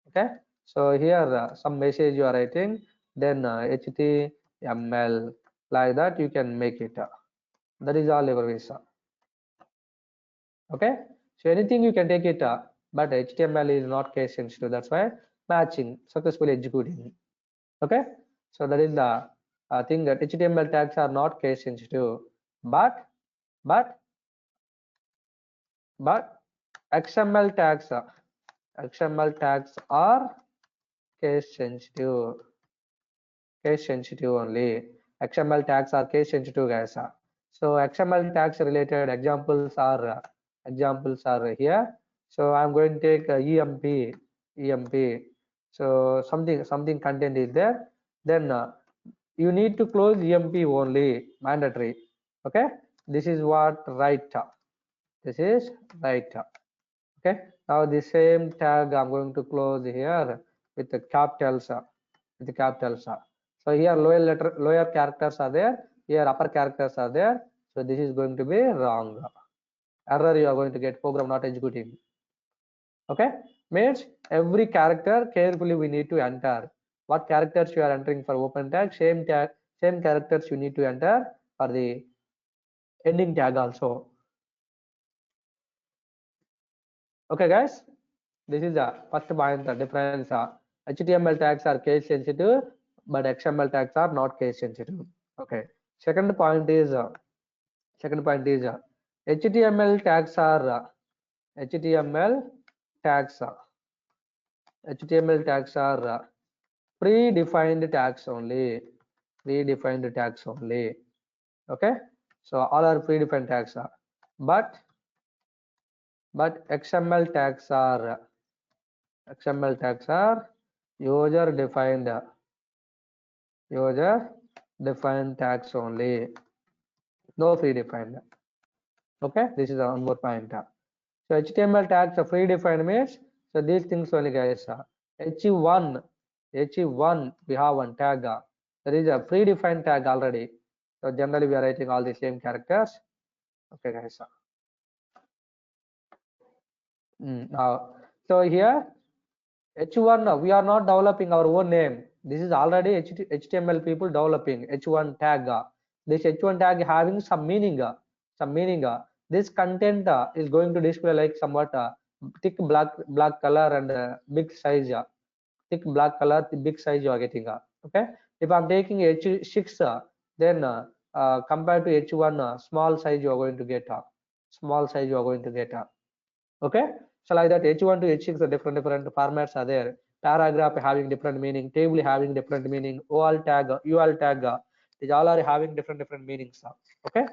Speaker 1: Okay, so here some message you are writing, then HTML, like that you can make it. That is all your visa. Okay, so anything you can take it, but HTML is not case sensitive. That's why matching successfully executing. Okay, so that is the thing, that HTML tags are not case sensitive, but XML tags are case sensitive. Case sensitive only. XML tags are case sensitive, guys. So XML tags related examples are here. So I'm going to take EMP. So something content is there. then you need to close emp only, mandatory. Okay, this is what right. This is right. Okay, now the same tag I'm going to close here with the capitals. With the capitals. So here lower characters are there. Here upper characters are there. So this is going to be wrong. Error you are going to get, program not executing. Okay, means every character carefully we need to enter. What characters you are entering for open tag, same characters you need to enter for the ending tag also. Okay guys, this is the first point, the difference. HTML tags are case sensitive, but XML tags are not case sensitive. Okay, second point is HTML tags are predefined tags only. Okay, so all are predefined tags, but XML tags are user defined tags only, no predefined. Okay, this is one more point. So HTML tags are predefined means, so these things only guys. H1 we have one tag. There is a predefined tag already. So generally we are writing all the same characters. Okay guys. Now, so here H1 we are not developing our own name. This is already HTML people developing H1 tag. This H1 tag having some meaning. This content is going to display like somewhat thick black color and big size. Thick black color, big size you are getting. Okay, if I'm taking H6, then compared to H1, small size you are going to get. Okay, so like that H1 to H6 the different formats are there. Paragraph having different meaning, table having different meaning, ol tag, ul tag, these all are having different meanings. Okay,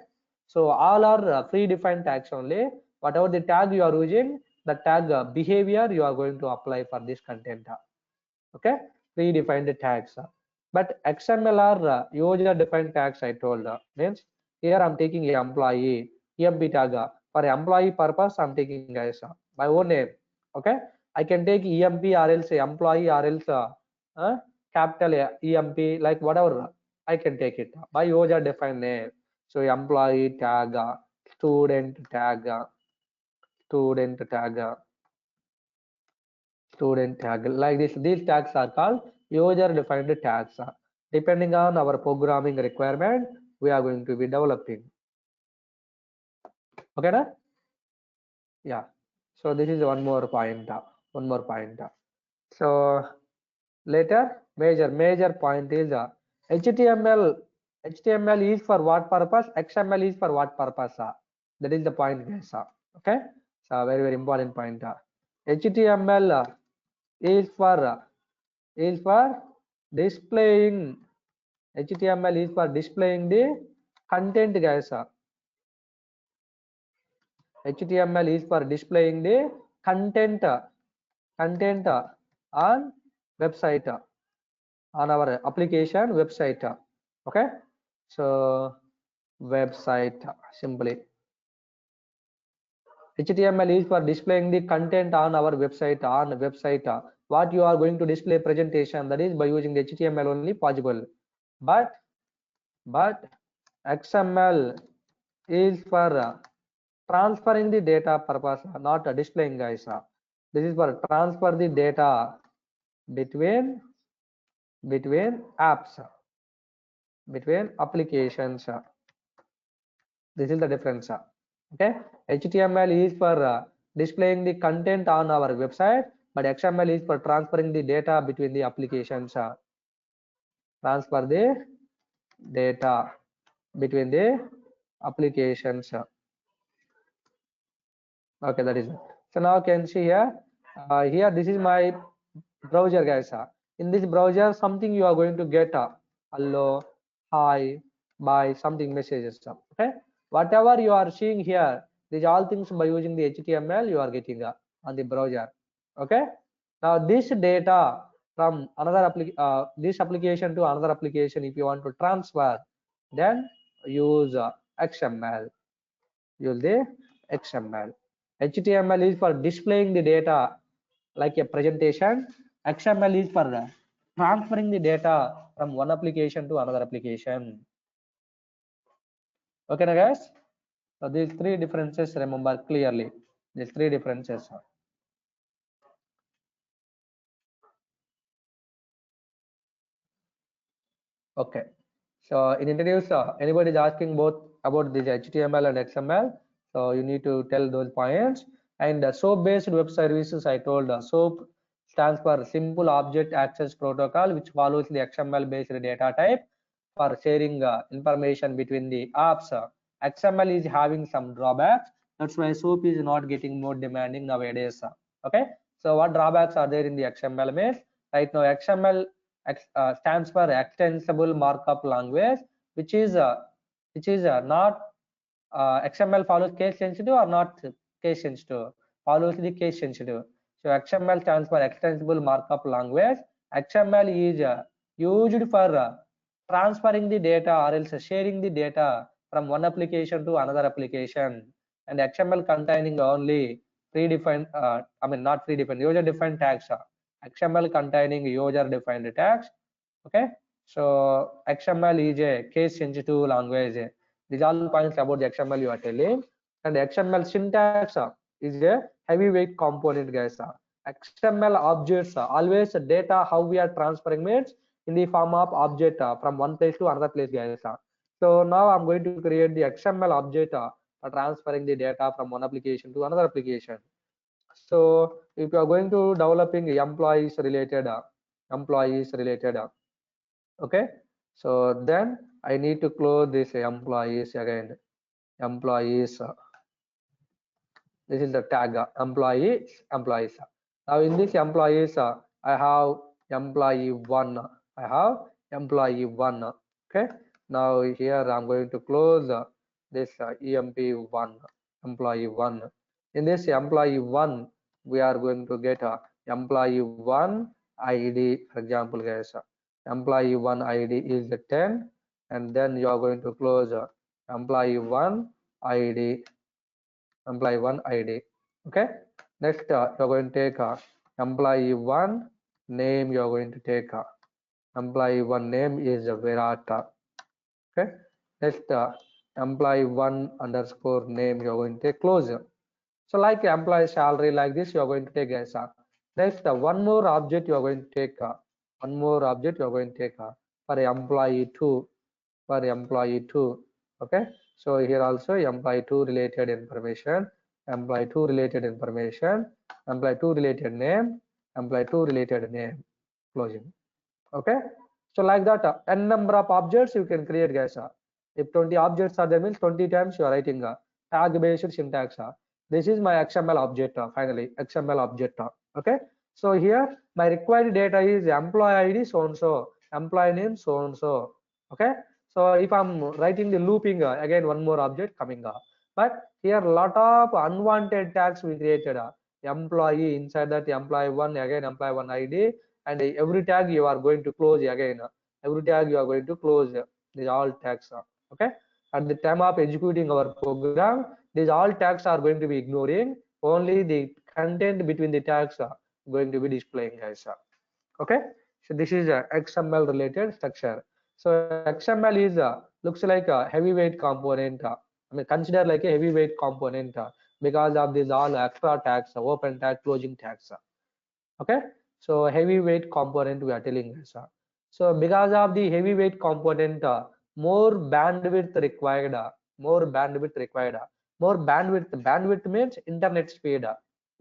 Speaker 1: so all are predefined tags only. Whatever the tag you are using, the tag behavior you are going to apply for this content. Okay, predefined tags. But XML are user defined tags. I told means here I'm taking employee emp tag. For employee purpose I'm taking guys my own name. Okay, I can take emp or else employee or else capital emp, like whatever I can take it by user defined name. So employee tag, student tag, like this. These tags are called user defined tags. Depending on our programming requirement, we are going to be developing. Okay na? Yeah, so this is one more point. So later major point is HTML is for what purpose, XML is for what purpose. That is the point guys. Okay, so very important point. HTML is for displaying. HTML is for displaying the content guys. HTML is for displaying the content on website, on our application website. Okay, so website simply HTML is for displaying the content on our website. What you are going to display presentation, that is by using the HTML only possible. But XML is for transferring the data purpose, not displaying guys. This is for transfer the data between apps, between applications. This is the difference. Okay, HTML is for displaying the content on our website, but XML is for transferring the data between the applications. Transfer the data between the applications. Okay, that is it. So now you can see here. Here this is my browser guys. In this browser something you are going to get hello, hi, bye, something messages. Okay, whatever you are seeing here, these all things by using the HTML you are getting on the browser. Okay, now this data from this application to another application, if you want to transfer, then use XML. Use the XML. HTML is for displaying the data like a presentation. XML is for transferring the data from one application to another application. Okay, now guys. So these three differences, remember clearly. These three differences. Okay. So in introduce, anybody is asking both about this HTML and XML. So you need to tell those points. And SOAP-based web services, I told SOAP stands for Simple Object Access Protocol, which follows the XML-based data type for sharing information between the apps. XML is having some drawbacks. That's why SOAP is not getting more demanding nowadays. Okay. So what drawbacks are there in the XML means? Right now, XML stands for Extensible Markup Language, which is not XML follows case sensitive or not case sensitive, follows the case sensitive. So XML stands for Extensible Markup Language. XML is used for transferring the data or else sharing the data from one application to another application, and XML containing only predefined, not predefined, user defined tags. XML containing user defined tags. Okay, so XML is a case sensitive language. These all points about the XML you are telling. And XML syntax is a heavyweight component, guys. XML objects always data how we are transferring means in the form of object from one place to another place, guys. So now I'm going to create the XML object for transferring the data from one application to another application. So if you are going to developing employees related, okay, so then I need to close this employees again. Employees, this is the tag employees. Now in this employees, I have employee one. I have employee one. Okay. Now here I'm going to close this emp1 employee one. In this employee one, we are going to get employee one ID. For example, guys, employee one ID is 10, and then you are going to close employee one ID. Employee one ID. Okay. Next, you're going to take employee one name. You're going to take employee one name is Virata. Okay. Next, employee one underscore name. You're going to take closure. So like employee salary, like this, you're going to take as next one more object. You're going to take one more object. You're going to take for employee two. For employee two. Okay. So here also employee two related information. Employee two related information, employee two related name, employee two related name, closing. Okay. So like that, n number of objects you can create, guys. If 20 objects are there, means 20 times you are writing tag based syntax. This is my XML object. Finally, XML object. Okay. So here my required data is employee ID so and so, employee name so and so. Okay. So if I'm writing the looping, again one more object coming up. But here a lot of unwanted tags we created. Employee, inside that employee one, again employee one ID, and every tag you are going to close again. Every tag you are going to close. These all tags. Okay. At the time of executing our program, these all tags are going to be ignoring. Only the content between the tags are going to be displaying, guys. Okay. So this is a XML related structure. So XML is looks like a heavyweight component. Consider like a heavyweight component because of these all extra tags, open tag, closing tags. Okay. So heavyweight component we are telling this. So because of the heavyweight component, more bandwidth required. More bandwidth required. More bandwidth. Bandwidth means internet speed.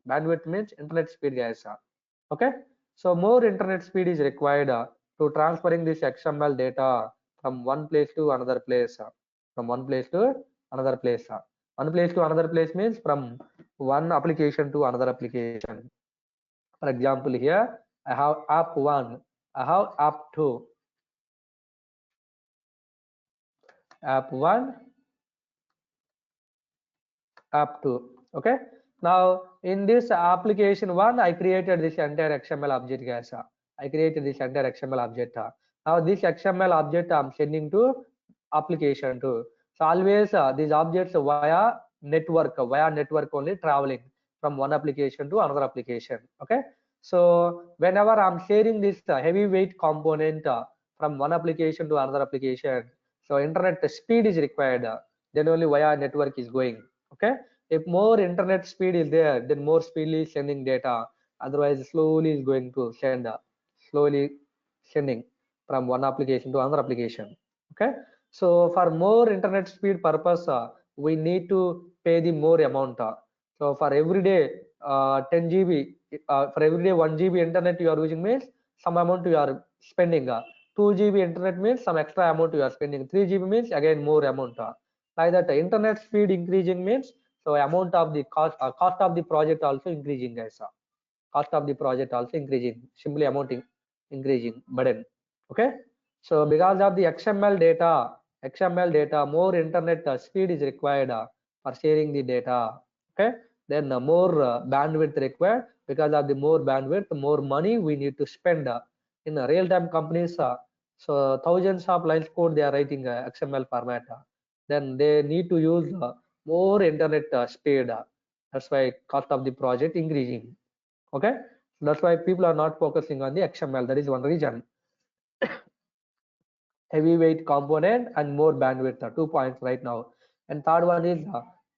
Speaker 1: Bandwidth means internet speed, guys. Okay. So more internet speed is required to transferring this XML data from one place to another place. From one place to another place. One place to another place means from one application to another application. For example, here I have app one, I have app two, app one, app two. Okay. Now in this application one, I created this entire XML object, guys. I created this entire XML object. Now this XML object I'm sending to application too. So always these objects via network only traveling from one application to another application. Okay. So whenever I'm sharing this heavyweight component from one application to another application, so internet speed is required. Then only via network is going. Okay. If more internet speed is there, then more speedily sending data. Otherwise, slowly is going to send, slowly sending from one application to another application. Okay. So for more internet speed purpose, we need to pay the more amount. So for every day 10 GB, for every day 1 GB internet you are using means some amount you are spending. 2 GB internet means some extra amount you are spending. 3 GB means again more amount. Like that, internet speed increasing means so amount of the cost of the project also increasing, guys. Cost of the project also increasing. Simply amount increasing burden. Okay. So because of the XML data, more internet speed is required for sharing the data. Okay. Then more bandwidth required. Because of the more bandwidth, more money we need to spend in real-time companies. So thousands of lines code they are writing XML format. Then they need to use more internet speed. That's why cost of the project increasing. Okay. That's why people are not focusing on the XML. That is one reason. Heavyweight component and more bandwidth, 2 points right now. And third one is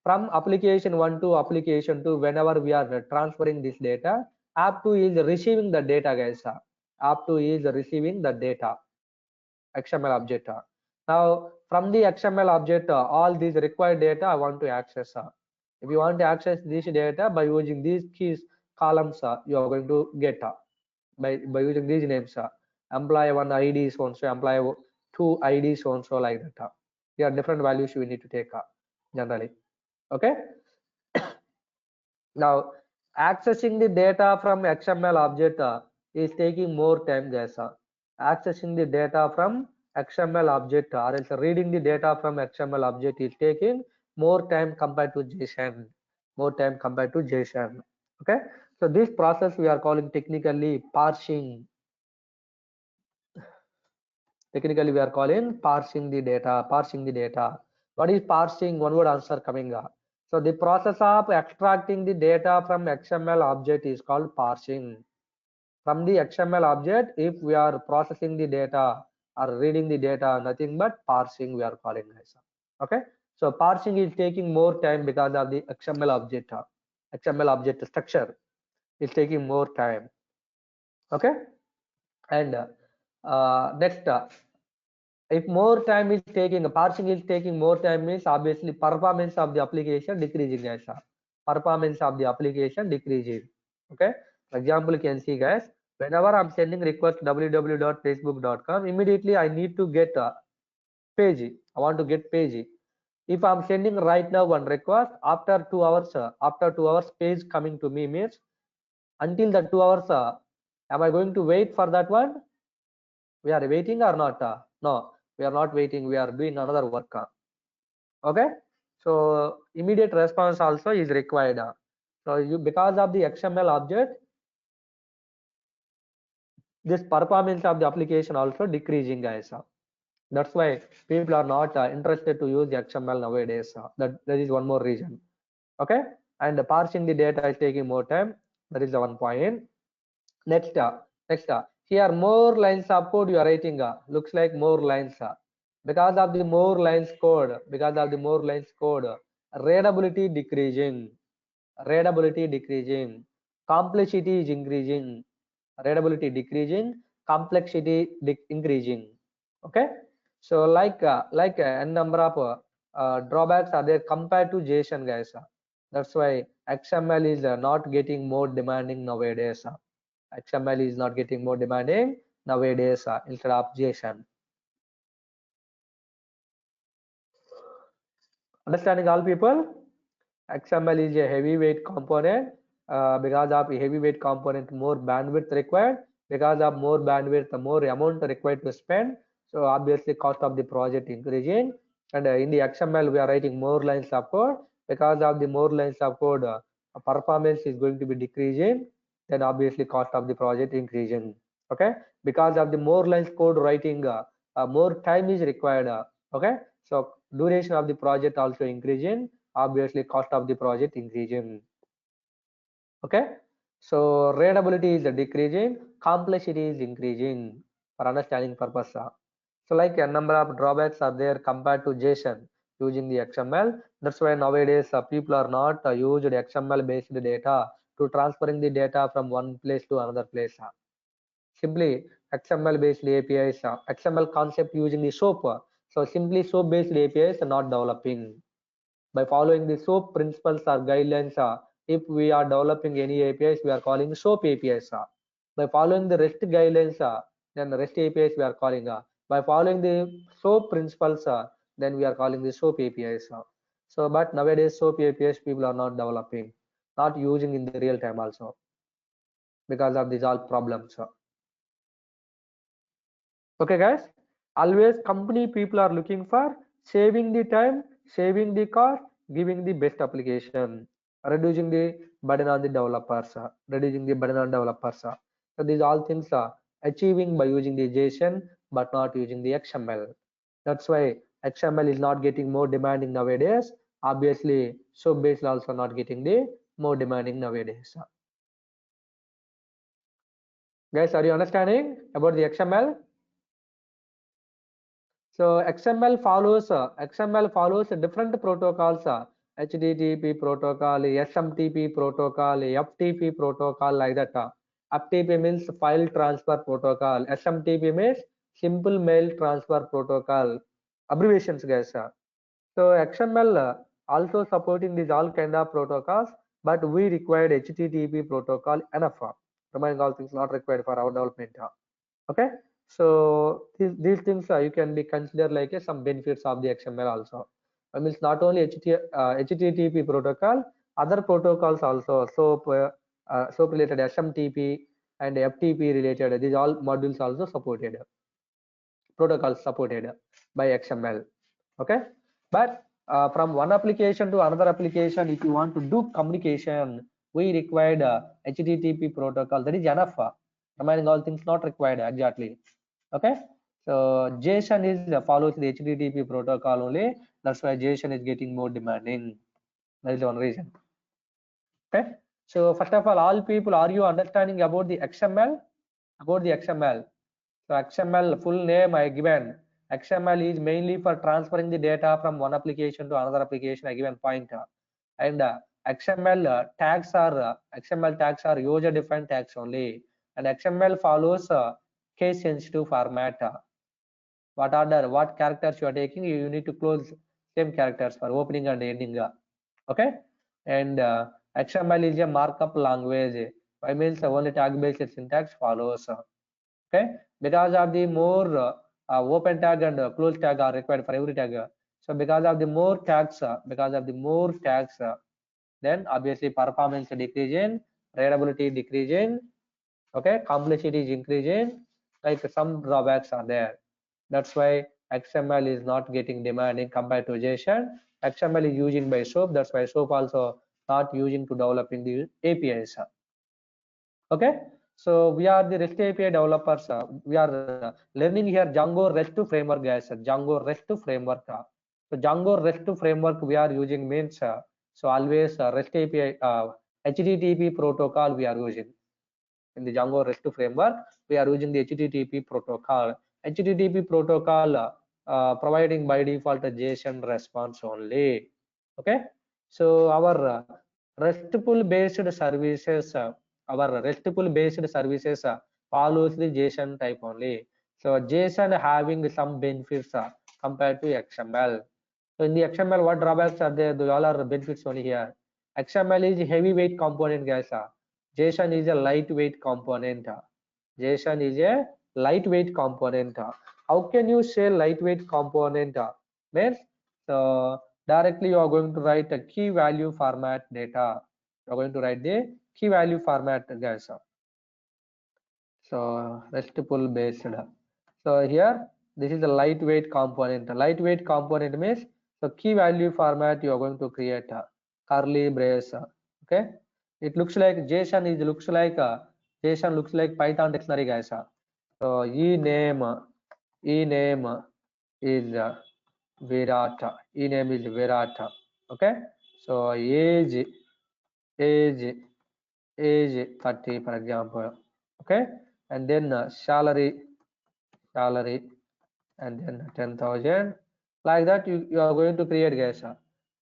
Speaker 1: from application 1 to application 2, whenever we are transferring this data, app2 is receiving the data, guys. App2 is receiving the data, XML object. Now from the XML object, all these required data I want to access. If you want to access this data by using these keys columns, you are going to get by using these names. Employee 1 ID so and so, employee 2 ID so and so, like that. There are different values we need to take generally. Okay. Now accessing the data from XML object is taking more time, guys. Accessing the data from XML object or else reading the data from XML object is taking more time compared to JSON. More time compared to JSON. Okay. So this process we are calling technically parsing. Technically we are calling parsing the data. Parsing the data. What is parsing? One word answer coming up. So the process of extracting the data from XML object is called parsing. From the XML object, if we are processing the data or reading the data, nothing but parsing we are calling, guys. Okay. So parsing is taking more time because of the XML object. XML object structure is taking more time. Okay. And next, if more time is taking, parsing is taking more time means obviously performance of the application decreasing, guys. Performance of the application decreasing. Okay. For example, you can see, guys, whenever I'm sending request www.facebook.com, immediately I need to get a page. I want to get page. If I'm sending right now one request, after 2 hours page coming to me means until the 2 hours, am I going to wait for that one? We are waiting or not? No, we are not waiting. We are doing another work. Okay. So immediate response also is required. So you, because of the XML object, this performance of the application also decreasing, guys. That's why people are not interested to use XML nowadays. That is one more reason. Okay. And parsing the data is taking more time. That is the one point. Next, here more lines of code you are writing. Looks like more lines. Because of the more lines code, readability decreasing. Readability decreasing. Complexity is increasing. Readability decreasing. Complexity increasing. Okay. So like n number of drawbacks are there compared to JSON, guys. That's why XML is not getting more demanding nowadays. XML is not getting more demanding nowadays instead of JSON. Understanding all people? XML is a heavyweight component. Because of a heavyweight component, more bandwidth required. Because of more bandwidth, the more amount required to spend. So obviously cost of the project increasing. And in the XML we are writing more lines of code. Because of the more lines of code, performance is going to be decreasing. Then obviously cost of the project increasing. Okay, because of the more lines code writing, more time is required. Okay, so duration of the project also increasing, obviously cost of the project increasing. Okay, so readability is decreasing, complexity is increasing for understanding purpose. So like a number of drawbacks are there compared to JSON using the XML. That's why nowadays people are not used XML based data to transferring the data from one place to another place. Simply XML based APIs, XML concept using the SOAP. So simply SOAP based APIs are not developing. By following the SOAP principles or guidelines, if we are developing any APIs, we are calling SOAP APIs. By following the REST guidelines, then REST APIs we are calling. By following the SOAP principles, then we are calling the SOAP APIs. So, but nowadays SOAP APIs people are not developing, not using in the real time also because of these all problems. Okay guys, always company people are looking for saving the time, saving the cost, giving the best application, reducing the burden on the developers, reducing the burden on developers. So these all things are achieving by using the JSON but not using the XML. That's why XML is not getting more demanding nowadays. Obviously so based also not getting the more demanding nowadays. Guys, are you understanding about the XML? So XML follows different protocols, HTTP protocol, SMTP protocol, FTP protocol, like that. FTP means file transfer protocol, SMTP means simple mail transfer protocol, abbreviations guys. So XML also supporting these all kind of protocols, but we required HTTP protocol enough. Remaining all things not required for our development. Okay, so these things you can be considered like some benefits of the XML also. I mean, it's not only HTTP protocol, other protocols also, SOAP related SMTP and FTP related, these all modules also supported, protocols supported by XML. Okay, but from one application to another application, if you want to do communication, we required HTTP protocol, that is enough. Remaining all things not required exactly. Okay, so JSON is follows the HTTP protocol only. That's why JSON is getting more demanding. That is one reason. Okay, so first of all people, are you understanding about the XML? About the XML. So XML full name I given. XML is mainly for transferring the data from one application to another application. I given point. And XML tags are user defined tags only. And XML follows case sensitive format. What characters you are taking, you need to close same characters for opening and ending. Okay, and XML is a markup language. I means only tag based syntax follows. Okay, because of the more open tag and close tag are required for every tag. So because of the more tags, then obviously performance decreasing, readability decreasing. Okay, complexity is increasing, like some drawbacks are there. That's why XML is not getting demanding compared to JSON. XML is using by SOAP, that's why SOAP also not using to developing the APIs. Okay, so we are the REST API developers. We are learning here Django REST framework, guys. Django REST framework. So Django REST framework we are using means so always REST API HTTP protocol we are using. In the Django REST framework, we are using the HTTP protocol. HTTP protocol providing by default a JSON response only. Okay, so our RESTful based services, follows the JSON type only. So JSON having some benefits compared to XML. So in the XML, what drawbacks are there? Those all are benefits only here. XML is heavyweight component, guys. JSON is a lightweight component. JSON is a lightweight component. How can you say lightweight component? Means so directly you are going to write a key value format data. You are going to write the key value format, guys. So RESTful based. So here this is a lightweight component. Lightweight component means so key value format you are going to create curly brace. Okay, it looks like JSON looks like Python dictionary, guys. So e-name is Virata. E-name is Virata. Okay. So age 30, for example. Okay. And then salary, and then 10,000. Like that, you are going to create, guys.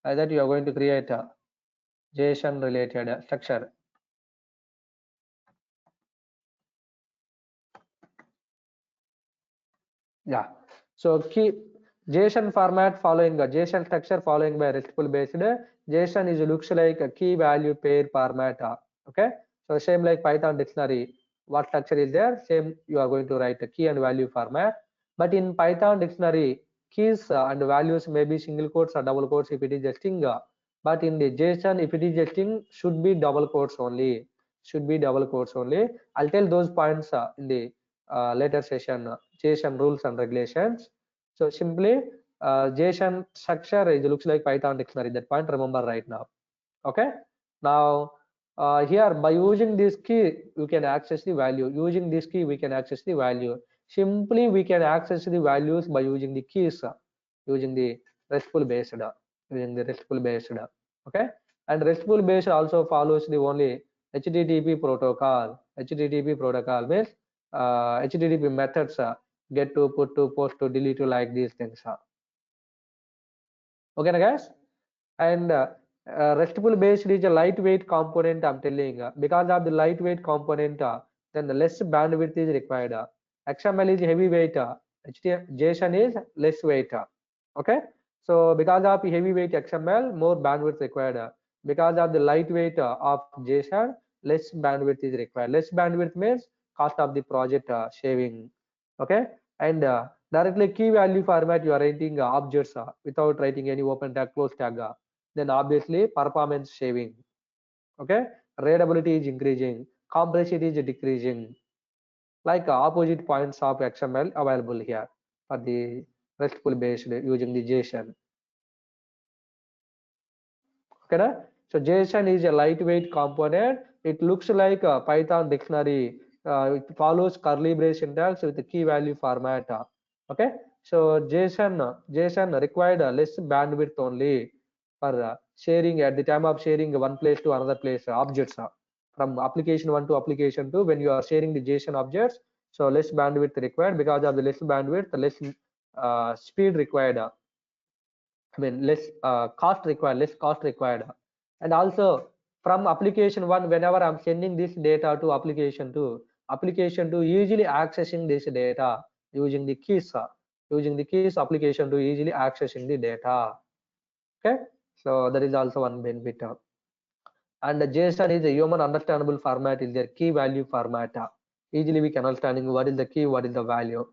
Speaker 1: Like that, you are going to create a JSON related structure. Yeah. So key JSON format following a JSON structure following by RESTful based JSON is looks like a key value pair format. Okay. So same like Python dictionary. What structure is there? Same you are going to write a key and value format. But in Python dictionary, keys and values may be single quotes or double quotes if it is a string. But in the JSON, if it is a string, should be double quotes only. Should be double quotes only. I'll tell those points in the later session. JSON rules and regulations. So simply JSON structure is looks like Python dictionary. That point remember right now. Okay. Now here by using this key you can access the value. Using this key we can access the value. Simply we can access the values by using the keys, using the RESTful based, Okay. And RESTful based also follows the only HTTP protocol. HTTP protocol means HTTP methods, get to, put to, post to, delete to, like these things. Okay, guys. And RESTful based is a lightweight component. I'm telling because of the lightweight component, then the less bandwidth is required. XML is heavyweight. JSON is less weight. Okay. So because of heavyweight XML, more bandwidth required. Because of the lightweight of JSON, less bandwidth is required. Less bandwidth means cost of the project saving. Okay. And directly key value format you are writing objects without writing any open tag, close tag. Then obviously performance saving. Okay. Readability is increasing, complexity is decreasing. Like opposite points of XML available here for the RESTful based using the JSON. Okay. So JSON is a lightweight component. It looks like a Python dictionary. It follows curly brace syntax with the key value format. Okay. So JSON required less bandwidth only for sharing at the time of sharing one place to another place objects from application 1 to application 2. When you are sharing the JSON objects, so less bandwidth required. Because of the less bandwidth, less speed required. I mean less cost required. And also from application 1, whenever I'm sending this data to application 2, easily accessing this data using the keys, application 2 easily accessing the data. Okay. So that is also one benefit. And the JSON is a human understandable format, is their key value format. Easily we can understanding what is the key, what is the value.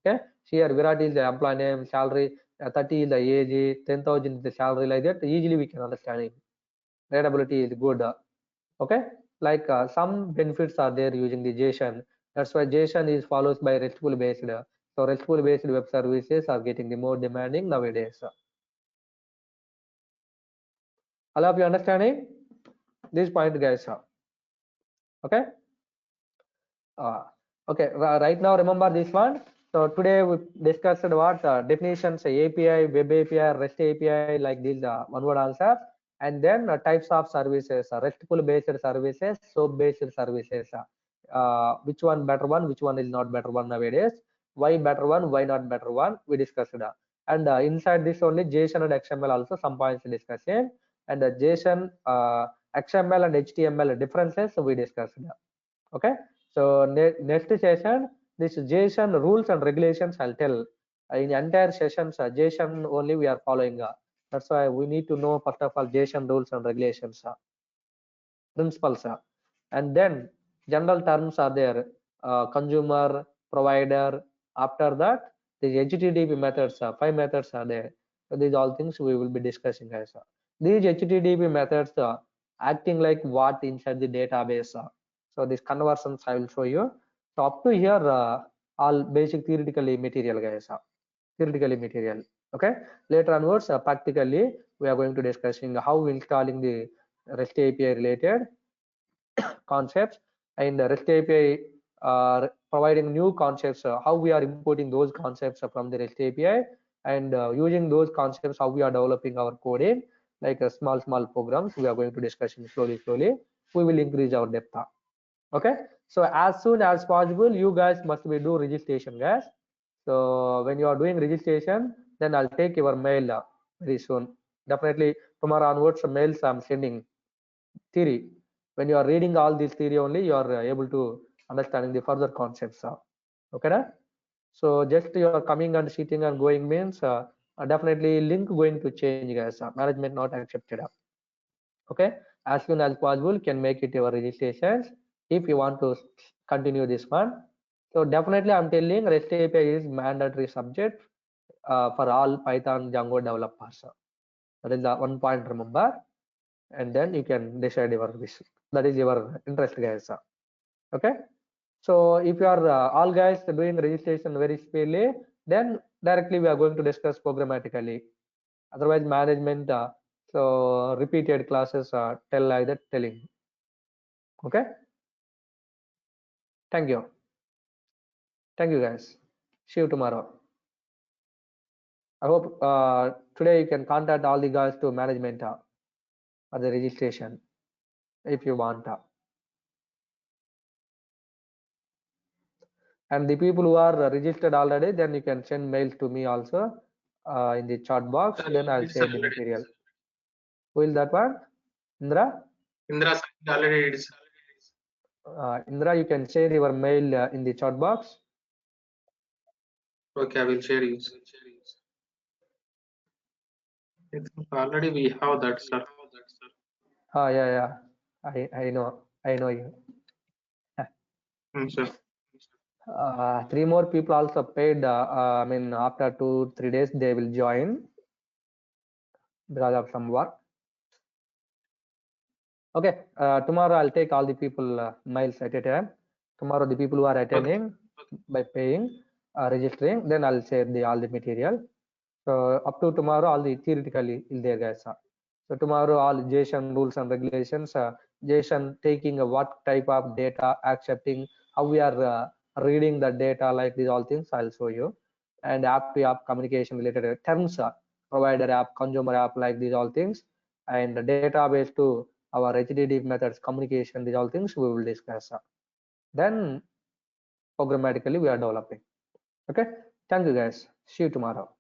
Speaker 1: Okay. Here Virat is the employee name, salary 30 is the age, 10,000 is the salary, like that easily we can understand it. Readability is good. Okay. Like some benefits are there using the JSON. That's why JSON is follows by RESTful based. So RESTful based web services are getting the more demanding nowadays. I hope you understanding this point, guys. Okay. Okay. Right now remember this one. So today we discussed what definitions, API, Web API, REST API, like these one word answer. And then types of services, RESTful based services, SOAP based services. Which one better one, which one is not better one nowadays? Why better one, why not better one? We discussed. And inside this only JSON and XML also some points discussing. And JSON, XML and HTML differences we discussed. Okay. So next session, this JSON rules and regulations I'll tell. In entire sessions, JSON only we are following. That's why we need to know first of all JSON rules and regulations, principles, and then general terms are there. Consumer, provider. After that, the HTTP methods, 5 methods are there. So these all things we will be discussing, guys. These HTTP methods acting like what inside the database. So these conversions I will show you. So up to here, all basic theoretically material, guys. Theoretically material. Okay. Later onwards, practically we are going to discussing how installing the REST API related concepts and REST API providing new concepts, how we are importing those concepts from the REST API, and using those concepts, how we are developing our coding, like small programs. We are going to discuss slowly. We will increase our depth. Okay, so as soon as possible, you guys must be do registration, guys. So when you are doing registration, then I'll take your mail very soon. Definitely tomorrow onwards, mails I'm sending theory. When you are reading all this theory only, you are able to understanding the further concepts. Okay, right? So just you are coming and sitting and going means definitely link going to change, guys. Management not accepted. Okay, as soon as possible, can make it your registrations if you want to continue this one. So definitely I'm telling REST API is mandatory subject for all Python Django developers. That is the one point, remember, and then you can decide your wish. That is your interest, guys. Okay, so if you are all guys doing registration very speedily, then directly we are going to discuss programmatically. Otherwise management so repeated classes tell like that telling. Okay, thank you guys, see you tomorrow. I hope today you can contact all the guys to management for the registration if you want. And the people who are registered already, then you can send mails to me also in the chat box. Then I'll share the material. Who will that one? Indra?
Speaker 2: Indra already it is.
Speaker 1: Indra, you can share your mail in the chat box.
Speaker 2: Okay, I will share you. Already we have that, sir.
Speaker 1: Yeah. I know you.
Speaker 2: Sure.
Speaker 1: 3 more people also paid. I mean, after 2-3 days they will join because of some work. Okay, tomorrow I'll take all the people mails at a time. Tomorrow the people who are attending by paying, registering, then I'll share all the material. So up to tomorrow, all the theoretically is there, guys. So tomorrow, all JSON rules and regulations, JSON taking what type of data, accepting how we are reading the data, like these all things I'll show you. And app to app communication related terms, provider app, consumer app, like these all things, and the database to our HDD methods communication, these all things we will discuss. Then programmatically we are developing. Okay, thank you guys, see you tomorrow.